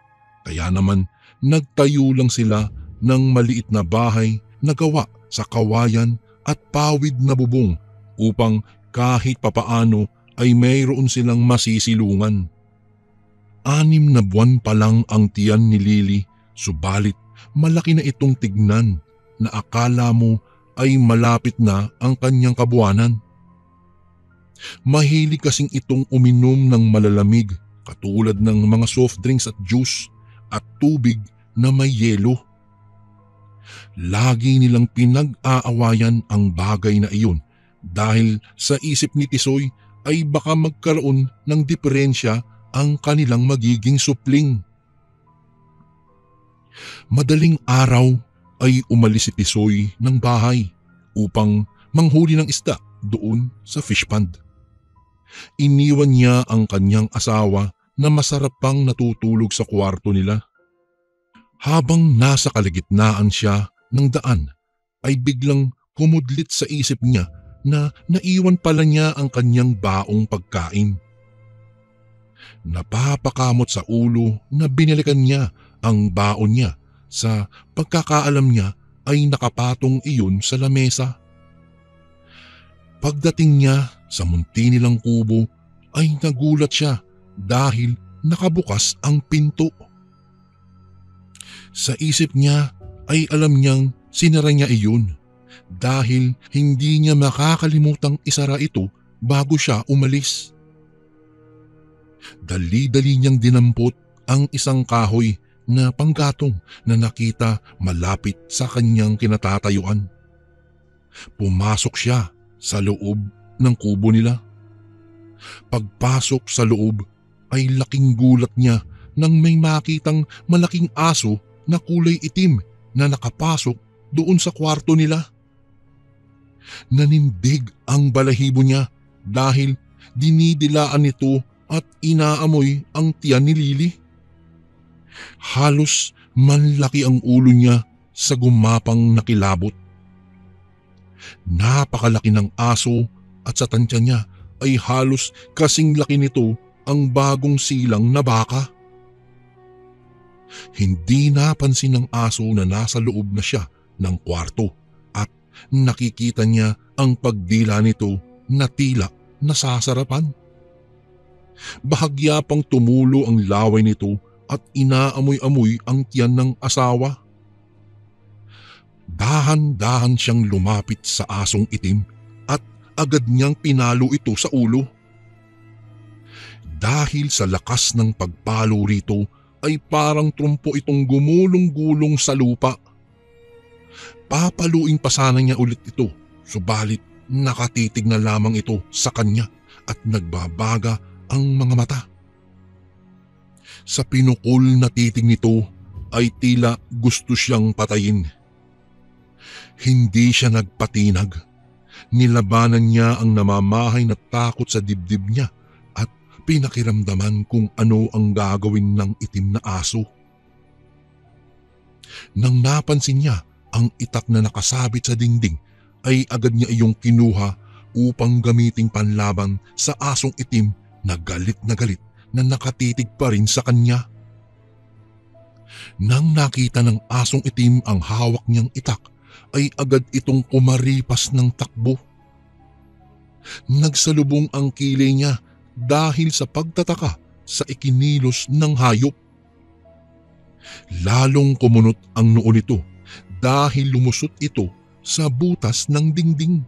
kaya naman nagtayo lang sila ng maliit na bahay na gawa sa kawayan at pawid na bubong upang kahit papaano ay mayroon silang masisilungan. 6 na buwan pa lang ang tiyan ni Lily, subalit malaki na itong tignan na akala mo ay malapit na ang kanyang kabuwanan. Mahilig kasing itong uminom ng malalamig katulad ng mga soft drinks at juice at tubig na may yelo. Lagi nilang pinag-aawayan ang bagay na iyon dahil sa isip ni Tisoy ay baka magkaroon ng diferensya ang kanilang magiging supling. Madaling araw ay umalis si Tisoy ng bahay upang manghuli ng isda doon sa fish pond. Iniwan niya ang kanyang asawa na masarap pang natutulog sa kwarto nila. Habang nasa kalagitnaan siya ng daan ay biglang kumudlit sa isip niya na naiwan pala niya ang kanyang baong pagkain. Napapakamot sa ulo na binalikan niya ang baon niya, sa pagkakaalam niya ay nakapatong iyon sa lamesa. Pagdating niya sa munti nilang kubo ay nagulat siya dahil nakabukas ang pinto. Sa isip niya ay alam niyang sinara niya iyon dahil hindi niya makakalimutang isara ito bago siya umalis. Dali-dali niyang dinampot ang isang kahoy na panggatong na nakita malapit sa kanyang kinatatayuan. Pumasok siya sa loob ng kubo nila. Pagpasok sa loob ay laking gulat niya nang may makitang malaking aso na kulay itim na nakapasok doon sa kwarto nila. Nanindig ang balahibo niya dahil dinidilaan nito at inaamoy ang tiyan ni Lily. Halos manlaki ang ulo niya sa gumapang nakilabot. Napakalaki ng aso at sa tansya niya ay halos kasing laki nito ang bagong silang na baka. Hindi napansin ng aso na nasa loob na siya ng kwarto at nakikita niya ang pagdila nito na tila nasasarapan. Bahagya pang tumulo ang laway nito at inaamoy-amoy ang tiyan ng asawa. Dahan-dahan siyang lumapit sa asong itim at agad niyang pinalo ito sa ulo. Dahil sa lakas ng pagpalo rito ay parang trumpo itong gumulong-gulong sa lupa. Papaluin pa sana niya ulit ito, subalit nakatitig na lamang ito sa kanya at nagbabaga ang mga mata. Sa pinukol na titig nito ay tila gusto siyang patayin. Hindi siya nagpatinag. Nilabanan niya ang namamahay na takot sa dibdib niya at pinakiramdaman kung ano ang gagawin ng itim na aso. Nang napansin niya ang itak na nakasabit sa dingding ay agad niya iyong kinuha upang gamiting panlaban sa asong itim na galit na nakatitig pa rin sa kanya. Nang nakita ng asong itim ang hawak niyang itak ay agad itong kumaripas ng takbo. Nagsalubong ang kilay niya dahil sa pagtataka sa ikinilos ng hayop. Lalong kumunot ang noo nito dahil lumusot ito sa butas ng dingding.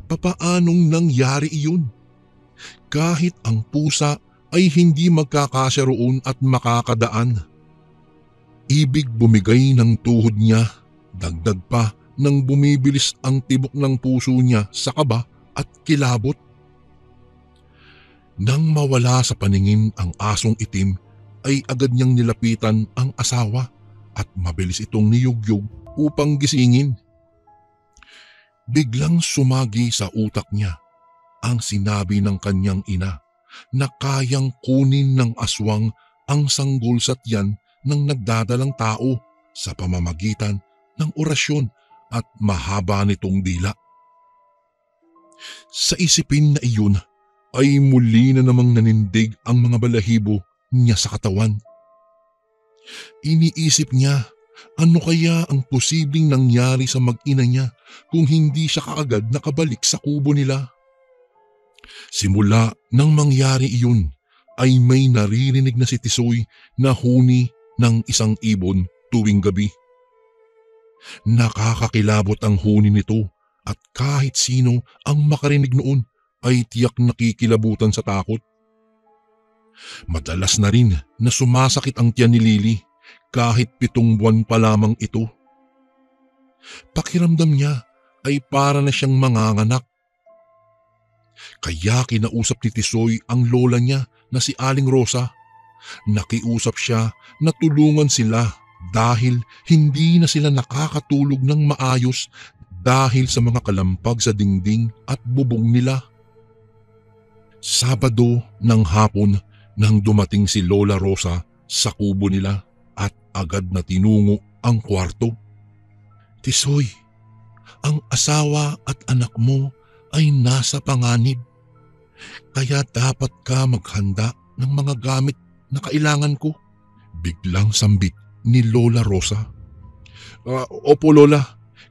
Papaanong nangyari iyon? Kahit ang pusa ay hindi magkakasya roon at makakadaan. Ibig bumigay ng tuhod niya, dagdag pa nang bumibilis ang tibok ng puso niya sa kaba at kilabot. Nang mawala sa paningin ang asong itim ay agad niyang nilapitan ang asawa at mabilis itong niyugyug upang gisingin. Biglang sumagi sa utak niya ang sinabi ng kanyang ina na kayang kunin ng aswang ang sanggol sa tiyan ng nagdadalang tao sa pamamagitan ng orasyon at mahaba nitong dila. Sa isipin na iyon ay muli na namang nanindig ang mga balahibo niya sa katawan. Iniisip niya ano kaya ang posibleng nangyari sa mag-ina niya kung hindi siya kaagad nakabalik sa kubo nila. Simula nang mangyari iyon ay may naririnig na si Tisoy na huni ng isang ibon tuwing gabi. Nakakakilabot ang huni nito at kahit sino ang makarinig noon ay tiyak nakikilabutan sa takot. Madalas na rin na sumasakit ang tiyan ni Lily kahit 7 buwan pa lamang ito. Pakiramdam niya ay para na siyang manganganak. Kaya kinausap ni Tisoy ang lola niya na si Aling Rosa. Nakiusap siya na tulungan sila dahil hindi na sila nakakatulog ng maayos dahil sa mga kalampag sa dingding at bubong nila. Sabado ng hapon nang dumating si Lola Rosa sa kubo nila at agad na tinungo ang kwarto. Tisoy, ang asawa at anak mo ay nasa panganib. Kaya dapat ka maghanda ng mga gamit na kailangan ko. Biglang sambit ni Lola Rosa. Opo Lola,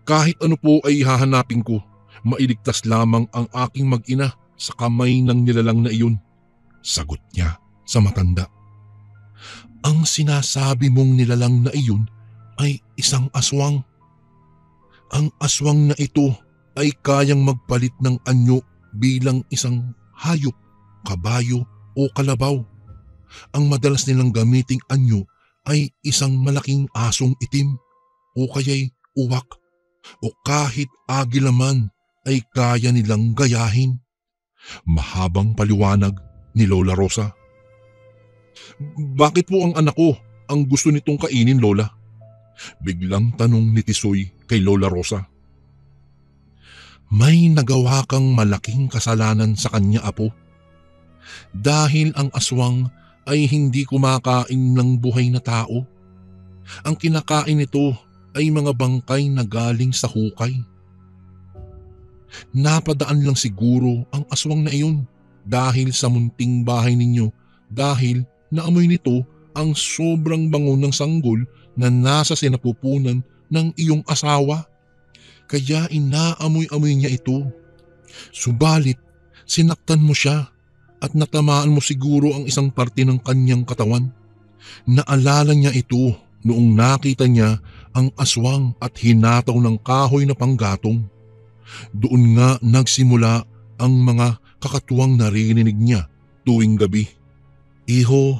kahit ano po ay hahanapin ko. Mailigtas lamang ang aking mag-ina sa kamay ng nilalang na iyon. Sagot niya sa matanda. Ang sinasabi mong nilalang na iyon ay isang aswang. Ang aswang na ito ay kayang magpalit ng anyo bilang isang hayop, kabayo o kalabaw. Ang madalas nilang gamiting anyo ay isang malaking asong itim o kaya'y uwak o kahit agila man ay kaya nilang gayahin. Mahabang paliwanag ni Lola Rosa. Bakit po ang anak ko ang gusto nitong kainin, Lola? Biglang tanong ni Tisoy kay Lola Rosa. May nagawa kang malaking kasalanan sa kanya, apo. Dahil ang aswang ay hindi kumakain ng buhay na tao. Ang kinakain nito ay mga bangkay na galing sa hukay. Napadaan lang siguro ang aswang na iyon dahil sa munting bahay ninyo dahil naamoy nito ang sobrang bango ng sanggol na nasa sinapupunan ng iyong asawa. Kaya inaamoy-amoy niya ito. Subalit, sinaktan mo siya at natamaan mo siguro ang isang parte ng kanyang katawan. Naalala niya ito noong nakita niya ang aswang at hinataw ng kahoy na panggatong. Doon nga nagsimula ang mga kakatuwang narinig niya tuwing gabi. Iho,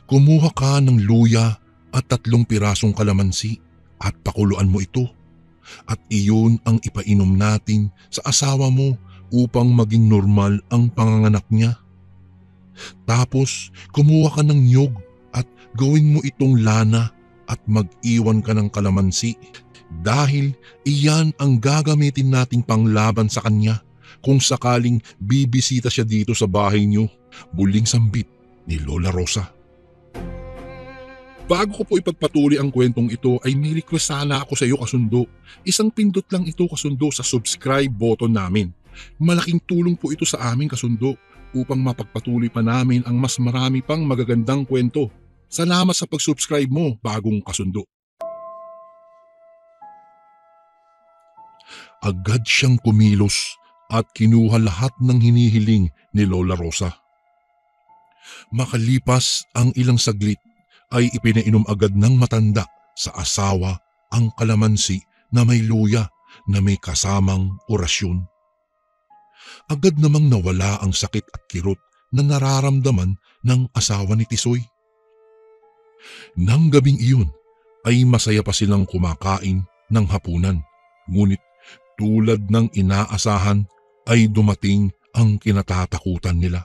kumuha ka ng luya at 3 pirasong kalamansi at pakuluan mo ito. At iyon ang ipainom natin sa asawa mo upang maging normal ang panganganak niya. Tapos kumuha ka ng niyog at gawin mo itong lana at mag-iwan ka ng kalamansi dahil iyan ang gagamitin nating panglaban sa kanya kung sakaling bibisita siya dito sa bahay niyo. Buling sambit ni Lola Rosa. Bago ko po ipagpatuloy ang kwentong ito ay may request sana ako sa iyo kasundo. Isang pindot lang ito kasundo sa subscribe button namin. Malaking tulong po ito sa amin kasundo upang mapagpatuloy pa namin ang mas marami pang magagandang kwento. Salamat sa pag-subscribe mo, bagong kasundo. Agad siyang kumilos at kinuha lahat ng hinihiling ni Lola Rosa. Makalipas ang ilang saglit ay ipinainom agad ng matanda sa asawa ang kalamansi na may luya na may kasamang orasyon. Agad namang nawala ang sakit at kirot na nararamdaman ng asawa ni Tisoy. Nang gabing iyon ay masaya pa silang kumakain ng hapunan, ngunit tulad ng inaasahan ay dumating ang kinatatakutan nila.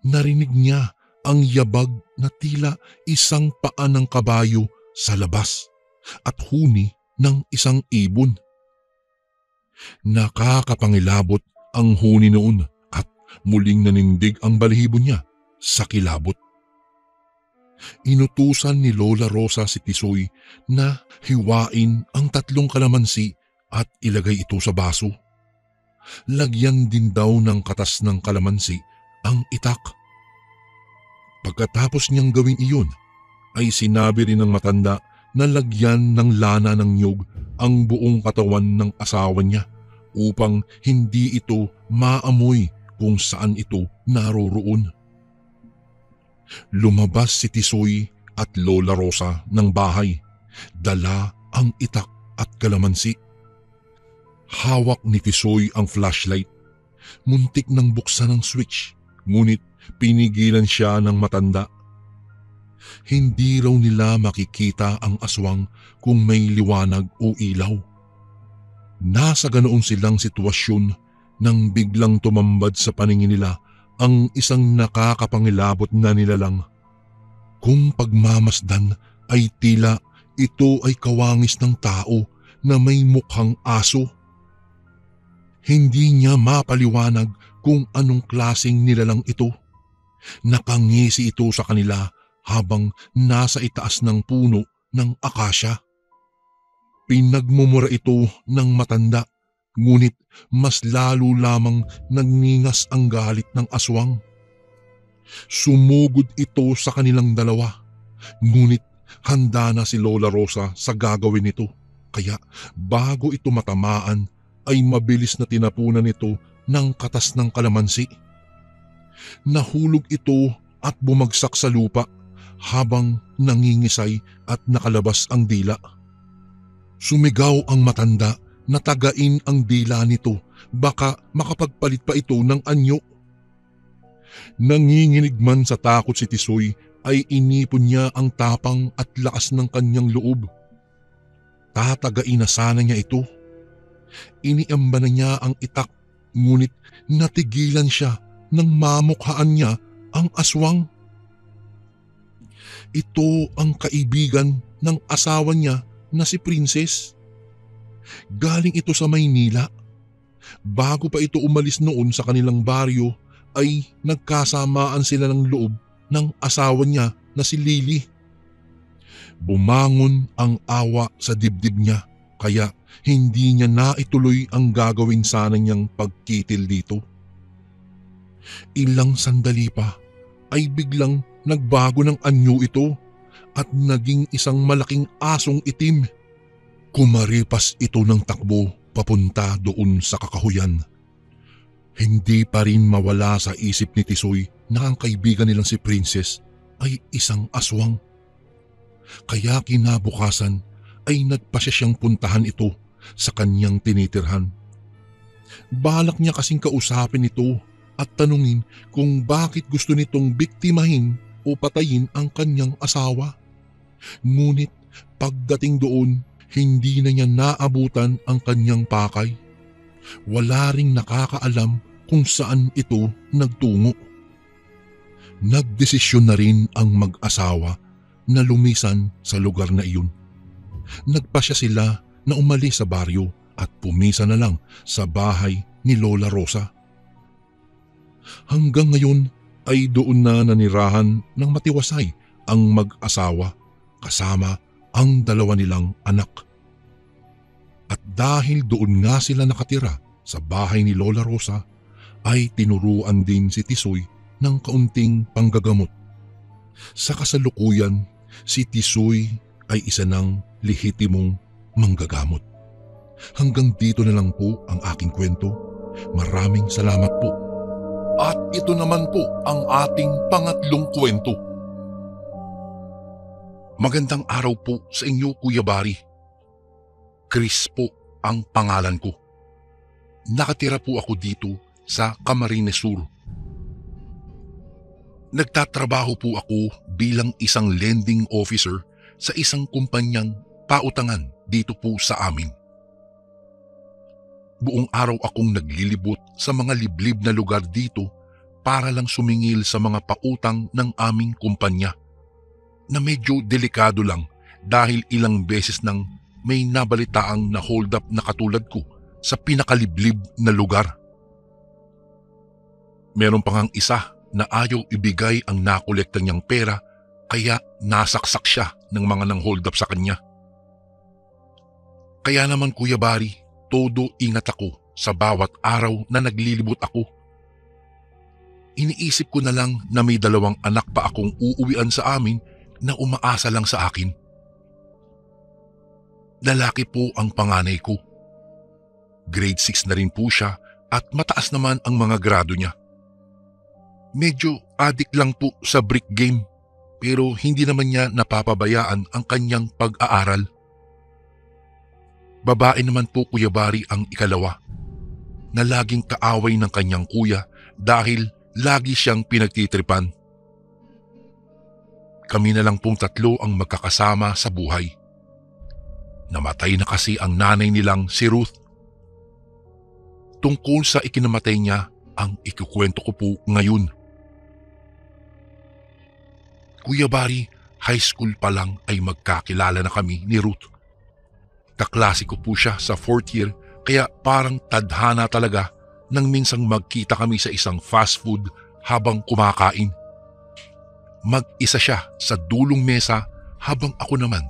Narinig niya ang yabag na tila isang paa ng kabayo sa labas at huni ng isang ibon. Nakakapangilabot ang huni noon at muling nanindig ang balahibo niya sa kilabot. Inutusan ni Lola Rosa si Tisoy na hiwain ang 3 kalamansi at ilagay ito sa baso. Lagyan din daw ng katas ng kalamansi ang itak. Pagkatapos niyang gawin iyon, ay sinabi rin ng matanda na lagyan ng lana ng niyog ang buong katawan ng asawa niya upang hindi ito maamoy kung saan ito naroroon. Lumabas si Tisoy at Lola Rosa ng bahay, dala ang itak at kalamansi. Hawak ni Tisoy ang flashlight. Muntik nang buksan ang switch, ngunit pinigilan siya ng matanda. Hindi raw nila makikita ang aswang kung may liwanag o ilaw. Nasa ganoon silang sitwasyon nang biglang tumambad sa paningin nila ang isang nakakapangilabot na nilalang. Kung pagmamasdan ay tila ito ay kawangis ng tao na may mukhang aso. Hindi niya mapaliwanag kung anong klaseng nilalang ito. Nakangisi ito sa kanila habang nasa itaas ng puno ng akasya. Pinagmumura ito ng matanda, ngunit mas lalo lamang nagningas ang galit ng aswang. Sumugod ito sa kanilang dalawa, ngunit handa na si Lola Rosa sa gagawin nito. Kaya bago ito matamaan ay mabilis na tinapunan ito ng katas ng kalamansi. Nahulog ito at bumagsak sa lupa habang nangingisay at nakalabas ang dila. Sumigaw ang matanda na tagain ang dila nito, baka makapagpalit pa ito ng anyo. Nanginginig man sa takot si Tisoy ay inipon niya ang tapang at lakas ng kanyang loob. Tatagain na sana niya ito. Iniamba na niya ang itak, ngunit natigilan siya nang mamukhaan niya ang aswang. Ito ang kaibigan ng asawa niya na si Princess. Galing ito sa Maynila. Bago pa ito umalis noon sa kanilang baryo ay nagkasamaan sila ng loob ng asawa niya na si Lily. Bumangon ang awa sa dibdib niya kaya hindi niya naituloy ang gagawin sana niyang pagkitil dito. Ilang sandali pa ay biglang nagbago ng anyo ito at naging isang malaking asong itim. Kumaripas ito ng takbo papunta doon sa kakahuyan. Hindi pa rin mawala sa isip ni Tisoy na ang kaibigan nilang si Princess ay isang aswang. Kaya kinabukasan ay nagpasya siyang puntahan ito sa kanyang tinitirhan. Balak niya kasing kausapin ito at tanungin kung bakit gusto nitong biktimahin o patayin ang kanyang asawa. Ngunit pagdating doon, hindi na niya naabutan ang kanyang pakay. Wala ring nakakaalam kung saan ito nagtungo. Nagdesisyon na rin ang mag-asawa na lumisan sa lugar na iyon. Nagpasya sila na umalis sa baryo at pumisa na lang sa bahay ni Lola Rosa. Hanggang ngayon ay doon na nanirahan ng matiwasay ang mag-asawa kasama ang dalawa nilang anak. At dahil doon nga sila nakatira sa bahay ni Lola Rosa, ay tinuruan din si Tisoy ng kaunting panggagamot. Sa kasalukuyan, si Tisoy ay isa ng lehitimong manggagamot. Hanggang dito na lang po ang aking kwento. Maraming salamat po. At ito naman po ang ating pangatlong kwento. Magandang araw po sa inyo, Kuya Bari. Chris po ang pangalan ko. Nakatira po ako dito sa Camarines Sur. Nagtatrabaho po ako bilang isang lending officer sa isang kumpanyang pautangan dito po sa amin. Buong araw akong naglilibot sa mga liblib na lugar dito para lang sumingil sa mga pautang ng aming kumpanya na medyo delikado lang dahil ilang beses nang may nabalitaang na hold up na katulad ko sa pinakaliblib na lugar. Meron pa ngang isa na ayaw ibigay ang nakolekta niyang pera kaya nasaksak siya ng mga nang hold up sa kanya. Kaya naman, Kuya Bari, todo ingat ako sa bawat araw na naglilibot ako. Iniisip ko na lang na may 2 anak pa akong uuwian sa amin na umaasa lang sa akin. Lalaki po ang panganay ko. Grade 6 na rin po siya at mataas naman ang mga grado niya. Medyo addict lang po sa brick game pero hindi naman niya napapabayaan ang kanyang pag-aaral. Babae naman po, Kuya Bari, ang ikalawa na laging kaaway ng kanyang kuya dahil lagi siyang pinagtitripan. Kami na lang pong 3 ang magkakasama sa buhay. Namatay na kasi ang nanay nilang si Ruth. Tungkol sa ikinamatay niya ang ikukwento ko po ngayon. Kuya Bari, high school pa lang ay magkakilala na kami ni Ruth. Kaklase ko po siya sa 4th year kaya parang tadhana talaga nang minsang magkita kami sa isang fast food habang kumakain. Mag-isa siya sa dulong mesa habang ako naman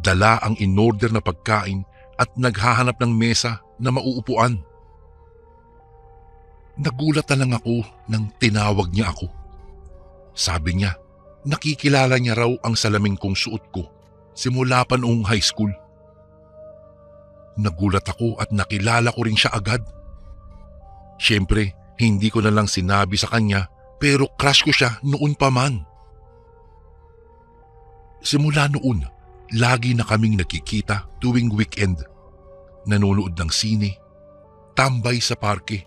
dala ang in-order na pagkain at naghahanap ng mesa na mauupuan. Nagulat na lang ako nang tinawag niya ako. Sabi niya, nakikilala niya raw ang salamin kong suot ko simula pa noong high school. Nagulat ako at nakilala ko rin siya agad. Siyempre, hindi ko na lang sinabi sa kanya pero crush ko siya noon pa man. Simula noon, lagi na kaming nakikita tuwing weekend. Nanonood ng sine, tambay sa parke,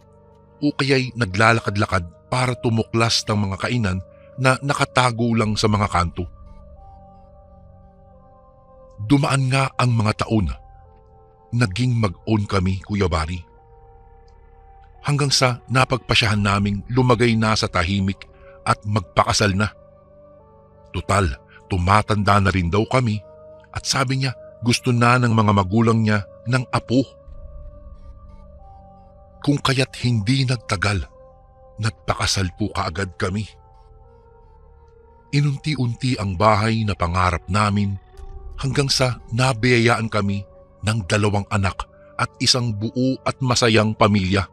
o kaya'y naglalakad-lakad para tumuklas ng mga kainan na nakatago lang sa mga kanto. Dumaan nga ang mga taon. Naging mag-on kami, Kuya Bari. Hanggang sa napagpasyahan naming lumagay na sa tahimik at magpakasal na. Tutal, tumatanda na rin daw kami at sabi niya gusto na ng mga magulang niya ng apo. Kung kaya't hindi nagtagal, nagpakasal po kaagad kami. Inunti-unti ang bahay na pangarap namin hanggang sa nabiyayaan kami ng 2 anak at isang buo at masayang pamilya.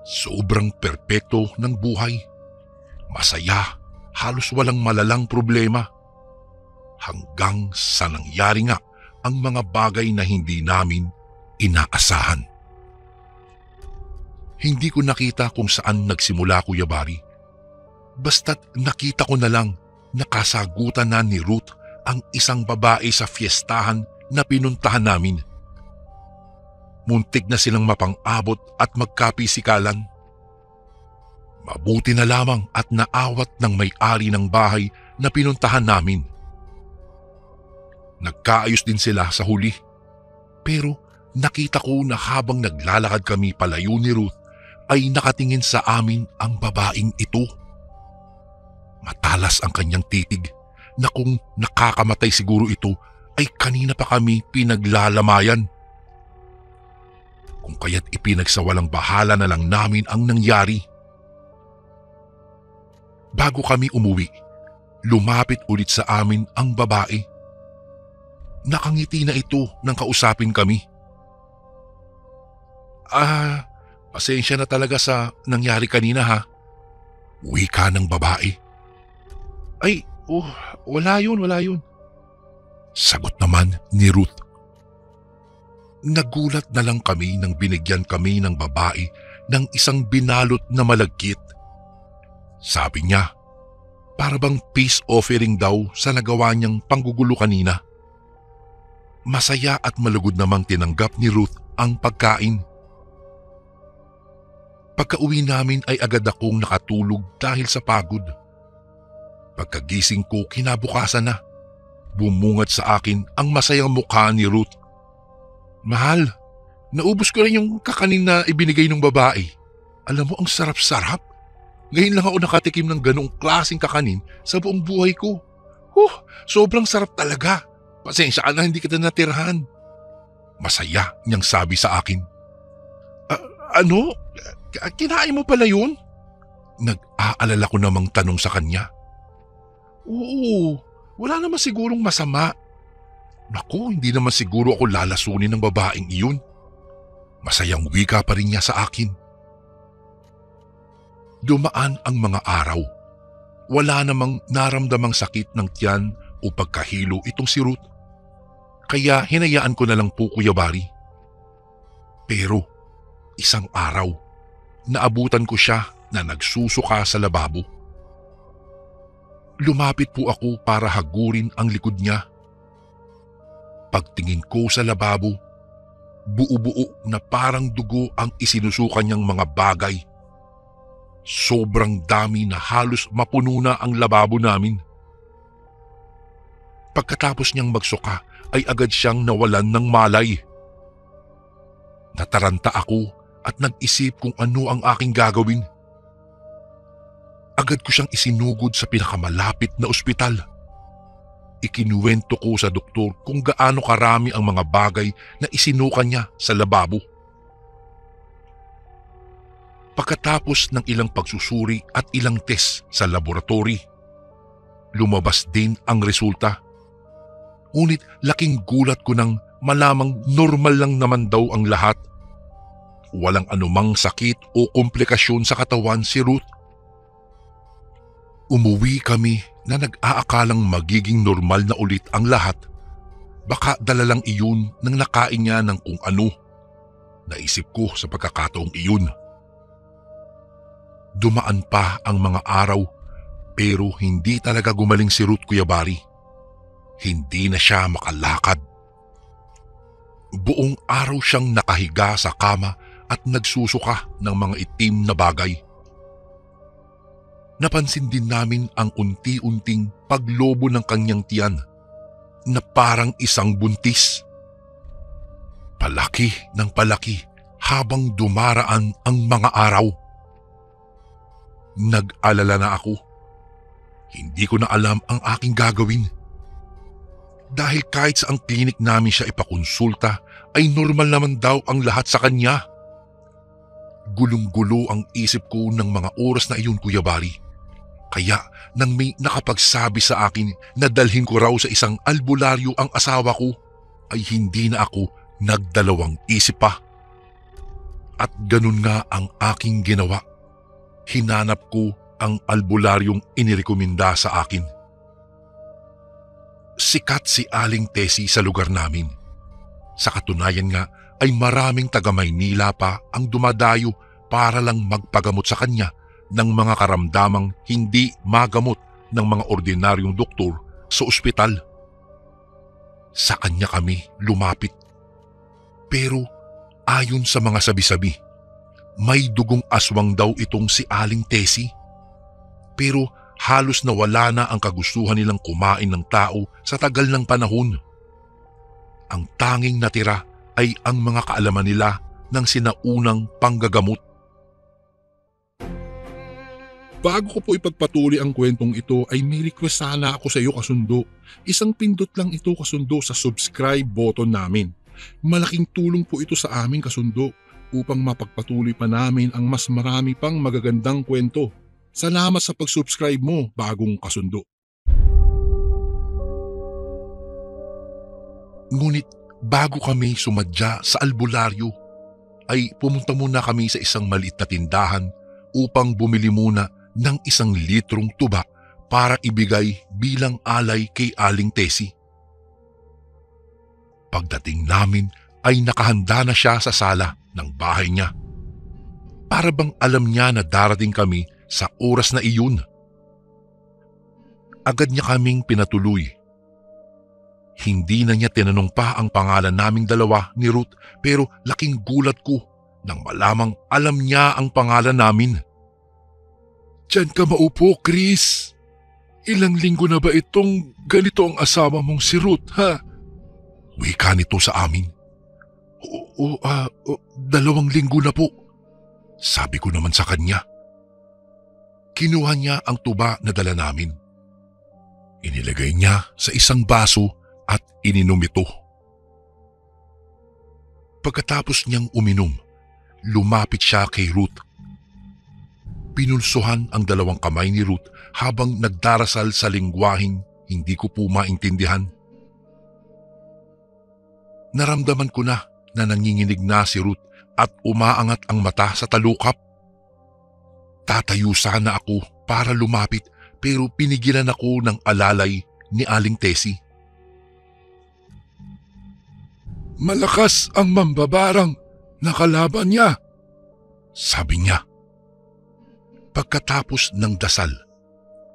Sobrang perpekto ng buhay. Masaya halos walang malalang problema. Hanggang sa nangyari nga ang mga bagay na hindi namin inaasahan. Hindi ko nakita kung saan nagsimula, Kuya Bari. Basta't nakita ko na lang na kasagutan na ni Ruth ang isang babae sa fiestahan na pinuntahan namin. Muntik na silang mapang-abot at magkapisikalan. Mabuti na lamang at naawat ng may-ari ng bahay na pinuntahan namin. Nagkaayos din sila sa huli. Pero nakita ko na habang naglalakad kami palayo ni Ruth ay nakatingin sa amin ang babaeng ito. Matalas ang kanyang titig na kung nakakamatay siguro ito ay kanina pa kami pinaglalamayan. Kung kaya't ipinagsawalang bahala na lang namin ang nangyari. Bago kami umuwi, lumapit ulit sa amin ang babae. Nakangiti na ito nang kausapin kami. Pasensya na talaga sa nangyari kanina ha. Wika ng babae. Wala yun. Sagot naman ni Ruth. Nagulat na lang kami nang binigyan kami ng babae ng isang binalot na malagkit. Sabi niya, para bang peace offering daw sa nagawa niyang panggugulo kanina. Masaya at malugod namang tinanggap ni Ruth ang pagkain. Pagka-uwi namin ay agad akong nakatulog dahil sa pagod. Pagkagising ko kinabukasan na, bumungad sa akin ang masayang mukha ni Ruth. Mahal, naubos ko rin yung kakanin na ibinigay ng babae. Alam mo, ang sarap-sarap. Ngayon lang ako nakatikim ng ganong klaseng kakanin sa buong buhay ko. Sobrang sarap talaga. Pasensya ka na hindi kita natirhan. Masaya niyang sabi sa akin. Ano? Kinain mo pala yun? Nag-aalala ko namang tanong sa kanya. Oo, wala naman sigurong masama. Naku, hindi naman siguro ako lalasunin ng babaeng iyon. Masayang wika pa rin niya sa akin. Dumaan ang mga araw. Wala namang naramdamang sakit ng tiyan o pagkahilo itong si Ruth. Kaya hinayaan ko na lang po, Kuya Bari. Pero isang araw, naabutan ko siya na nagsusuka sa lababo. Lumapit po ako para hagurin ang likod niya. Pagtingin ko sa lababo, buo-buo na parang dugo ang isinusukan niyang mga bagay. Sobrang dami na halos mapuno na ang lababo namin. Pagkatapos niyang magsuka ay agad siyang nawalan ng malay. Nataranta ako at nag-isip kung ano ang aking gagawin. Agad ko siyang isinugod sa pinakamalapit na ospital. Ikinuwento ko sa doktor kung gaano karami ang mga bagay na isinukan niya sa lababo. Pagkatapos ng ilang pagsusuri at ilang test sa laboratory, lumabas din ang resulta. Ngunit laking gulat ko nang malamang normal lang naman daw ang lahat. Walang anumang sakit o komplikasyon sa katawan si Ruth. Umuwi kami na nag-aakalang magiging normal na ulit ang lahat. Baka dala lang iyon nang nakain niya ng kung ano. Naisip ko sa pagkakataong iyon. Dumaan pa ang mga araw pero hindi talaga gumaling si Ruth, Kuya Bari. Hindi na siya makalakad. Buong araw siyang nakahiga sa kama at nagsusuka ng mga itim na bagay. Napansin din namin ang unti-unting paglobo ng kanyang tiyan na parang isang buntis. Palaki ng palaki habang dumaraan ang mga araw. Nag-alala na ako. Hindi ko na alam ang aking gagawin. Dahil kahit sa ang klinik namin siya ipakonsulta ay normal naman daw ang lahat sa kanya. Gulong-gulo ang isip ko ng mga oras na iyon, Kuya Bari. Kaya nang may nakapagsabi sa akin na dalhin ko raw sa isang albularyo ang asawa ko, ay hindi na ako nagdalawang isip pa. At ganun nga ang aking ginawa. Hinanap ko ang albularyong inirekomenda sa akin. Sikat si Aling Tessie sa lugar namin. Sa katunayan nga ay maraming taga Maynila pa ang dumadayo para lang magpagamot sa kanya ng mga karamdamang hindi magamot ng mga ordinaryong doktor sa ospital. Sa kanya kami lumapit. Pero ayon sa mga sabi-sabi, may dugong aswang daw itong si Aling Tessie. Pero halos nawala na ang kagustuhan nilang kumain ng tao sa tagal ng panahon. Ang tanging natira ay ang mga kaalaman nila ng sinaunang panggagamot. Bago ko po ipagpatuloy ang kwentong ito ay may request sana ako sa iyo kasundo. Isang pindot lang ito kasundo sa subscribe button namin. Malaking tulong po ito sa amin kasundo upang mapagpatuloy pa namin ang mas marami pang magagandang kwento. Salamat sa pag-subscribe mo, bagong kasundo. Ngunit bago kami sumadya sa albularyo, ay pumunta muna kami sa isang maliit na tindahan upang bumili muna ng 1 litrong tuba para ibigay bilang alay kay Aling Tessie. Pagdating namin ay nakahanda na siya sa sala ng bahay niya. Para bang alam niya na darating kami sa oras na iyon. Agad niya kaming pinatuloy. Hindi na niya tinanong pa ang pangalan naming dalawa ni Ruth, pero laking gulat ko nang malamang alam niya ang pangalan namin. "Diyan ka maupo, Chris. Ilang linggo na ba itong ganito ang asawa mong si Ruth, ha?" Wika nito sa amin. 2 linggo na po," sabi ko naman sa kanya. Kinuha niya ang tuba na dala namin. Inilagay niya sa isang baso at ininom ito. Pagkatapos niyang uminom, lumapit siya kay Ruth. Pinulsuhan ang 2 kamay ni Ruth habang nagdarasal sa lingwaheng hindi ko po maintindihan. Naramdaman ko na nanginginig na si Ruth at umaangat ang mata sa talukap. Tatayo sana ako para lumapit pero pinigilan ako ng alalay ni Aling Tessie. "Malakas ang mambabarang na kalaban niya," sabi niya. Pagkatapos ng dasal,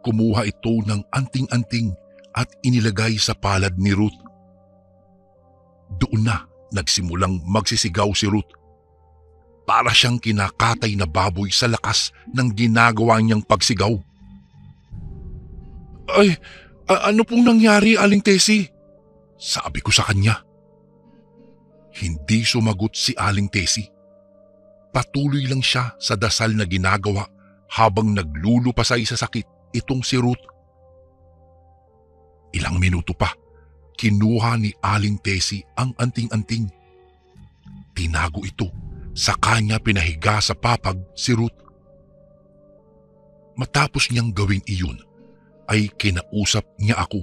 kumuha ito ng anting-anting at inilagay sa palad ni Ruth. Doon na nagsimulang magsisigaw si Ruth. Para siyang kinakatay na baboy sa lakas ng ginagawa niyang pagsigaw. "Ay, ano pong nangyari, Aling Tessie?" sabi ko sa kanya. Hindi sumagot si Aling Tessie. Patuloy lang siya sa dasal na ginagawa habang naglulupasay sa sakit itong si Ruth. Ilang minuto pa, kinuha ni Aling Tessie ang anting-anting. Tinago ito, sa kanya pinahiga sa papag si Ruth. Matapos niyang gawin iyon, ay kinausap niya ako.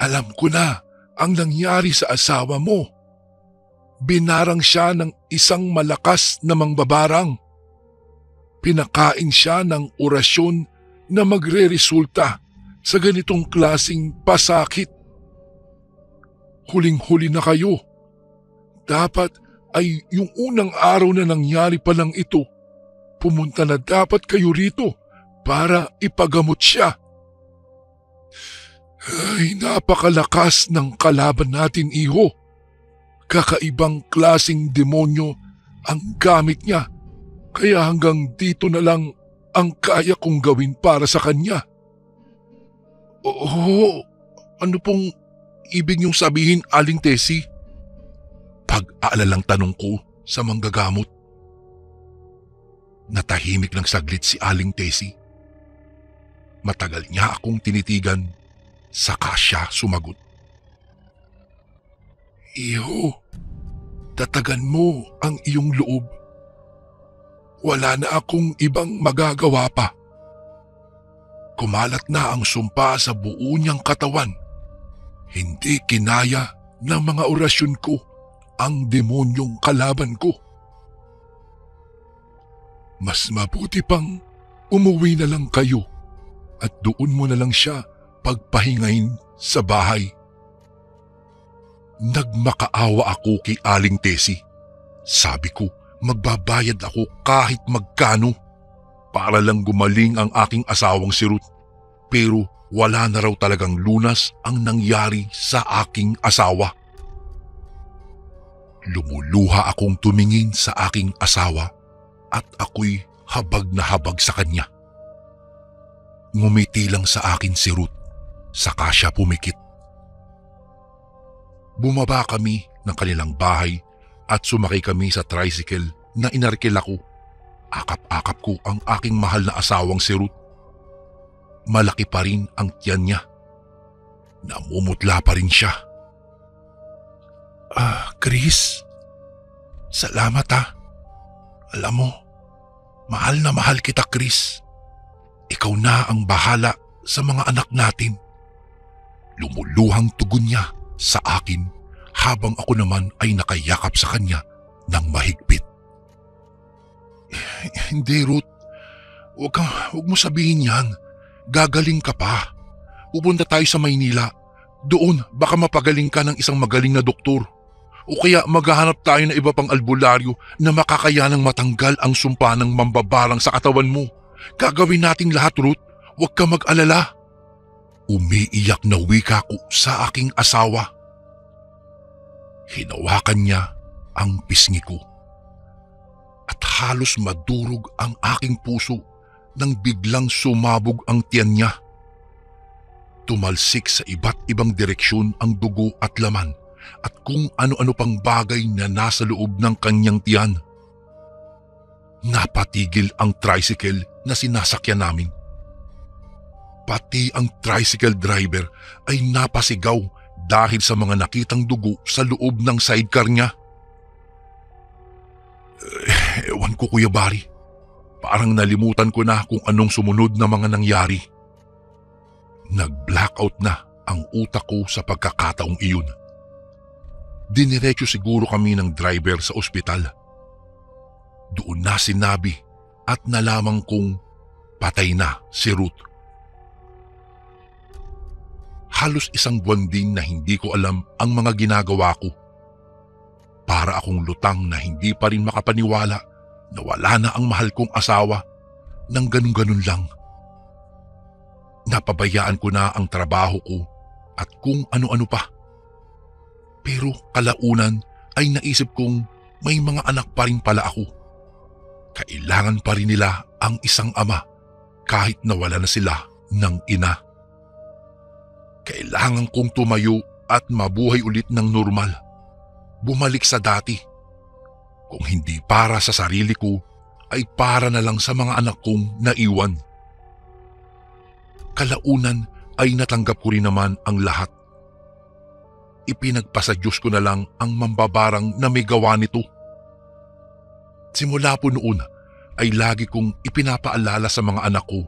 "Alam ko na ang nangyari sa asawa mo. Binarang siya ng isang malakas na mangbabarang. Pinakain siya ng orasyon na magre-resulta sa ganitong klasing pasakit. Huling-huli na kayo. Dapat ay yung unang araw na nangyari pa lang ito, pumunta na dapat kayo rito para ipagamot siya. Ay, napakalakas ng kalaban natin, iho. Kakaibang klasing demonyo ang gamit niya, kaya hanggang dito na lang ang kaya kong gawin para sa kanya." "Oo, ano pong ibig niyong sabihin, Aling Tessie?" Pag-aalalang tanong ko sa manggagamot. Natahimik lang saglit si Aling Tessie. Matagal niya akong tinitigan, saka siya sumagot. "Iho, tatagan mo ang iyong loob. Wala na akong ibang magagawa pa. Kumalat na ang sumpa sa buo niyang katawan. Hindi kinaya ng mga orasyon ko ang demonyong kalaban ko. Mas mabuti pang umuwi na lang kayo at doon mo na lang siya pagpahingahin sa bahay. Nagmakaawa ako kay Aling Tessie. Sabi ko, magbabayad ako kahit magkano para lang gumaling ang aking asawang si Ruth. Pero wala na raw talagang lunas ang nangyari sa aking asawa. Lumuluha akong tumingin sa aking asawa at ako'y habag na habag sa kanya. Ngumiti lang sa akin si Ruth, saka siya pumikit. Bumaba kami ng kanilang bahay at sumakay kami sa tricycle na inarkil ako. Akap-akap ko ang aking mahal na asawang si Ruth. Malaki pa rin ang tiyan niya. Namumutla pa rin siya. Chris, salamat ha. Alam mo, mahal na mahal kita, Chris. Ikaw na ang bahala sa mga anak natin. Lumuluhang tugon niya sa akin habang ako naman ay nakayakap sa kanya ng mahigpit. Hindi, Ruth. Huwag mo sabihin yan. Gagaling ka pa. Pupunta tayo sa Maynila. Doon baka mapagaling ka ng isang magaling na doktor. O kaya maghahanap tayo ng iba pang albularyo na makakayanang matanggal ang sumpa ng mambabarang sa katawan mo. Gagawin natin lahat, Ruth. Huwag ka mag-alala. Umiiyak na wika ko sa aking asawa. Hinawakan niya ang pisngi ko. At halos madurog ang aking puso nang biglang sumabog ang tiyan niya. Tumalsik sa iba't ibang direksyon ang dugo at laman at kung ano-ano pang bagay na nasa loob ng kanyang tiyan. Napatigil ang tricycle na sinasakyan namin. Pati ang tricycle driver ay napasigaw dahil sa mga nakitang dugo sa loob ng sidecar niya. Ewan ko, Kuya Barry. Parang nalimutan ko na kung anong sumunod na mga nangyari. Nag-blackout na ang utak ko sa pagkakataong iyon. Diniretso siguro kami ng driver sa ospital. Doon na sinabi at nalaman kong patay na si Ruth. Halos isang buwan din na hindi ko alam ang mga ginagawa ko. Para akong lutang na hindi pa rin makapaniwala na wala na ang mahal kong asawa nang ganun-ganun lang. Napabayaan ko na ang trabaho ko at kung ano-ano pa. Pero kalaunan ay naisip kong may mga anak pa rin pala ako. Kailangan pa rin nila ang isang ama kahit nawala na sila ng ina. Kailangan kong tumayo at mabuhay ulit ng normal. Bumalik sa dati. Kung hindi para sa sarili ko, ay para na lang sa mga anak kong naiwan. Kalaunan ay natanggap ko rin naman ang lahat. Ipinagpasa Diyos ko na lang ang mambabarang na may gawa nito. Simula po noon ay lagi kong ipinapaalala sa mga anak ko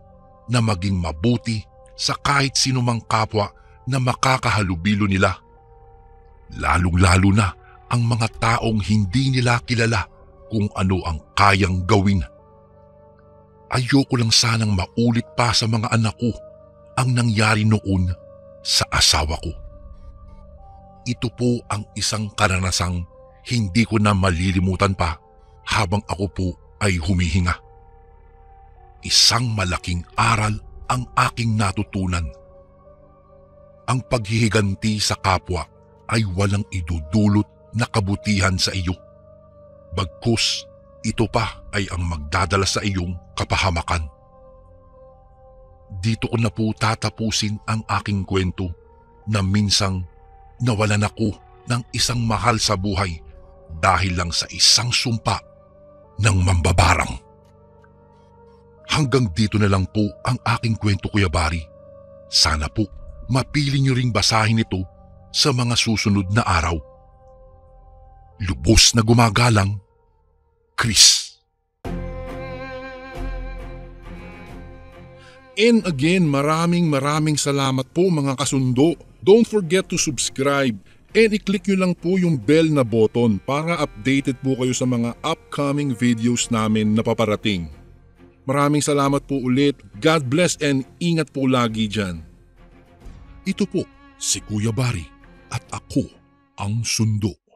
na maging mabuti sa kahit sinumang kapwa na makakahalubilo nila. Lalong-lalo na ang mga taong hindi nila kilala kung ano ang kayang gawin. Ayoko lang sanang maulit pa sa mga anak ko ang nangyari noon sa asawa ko. Ito po ang isang karanasang hindi ko na malilimutan pa habang ako po ay humihinga. Isang malaking aral ang aking natutunan. Ang paghihiganti sa kapwa ay walang idudulot na kabutihan sa iyo. Bagkus, ito pa ay ang magdadala sa iyong kapahamakan. Dito ko na po tatapusin ang aking kwento na minsang nawalan ako ng isang mahal sa buhay dahil lang sa isang sumpa ng mambabarang. Hanggang dito na lang po ang aking kwento, Kuya Barry. Sana po mapili niyo ring basahin ito sa mga susunod na araw. Lubos na gumagalang, Chris. And again, maraming salamat po mga kasundo. Don't forget to subscribe and i-click nyo lang po yung bell na button para updated po kayo sa mga upcoming videos namin na paparating. Maraming salamat po ulit. God bless and ingat po lagi dyan. Ito po si Kuya Bari at ako ang Sundo.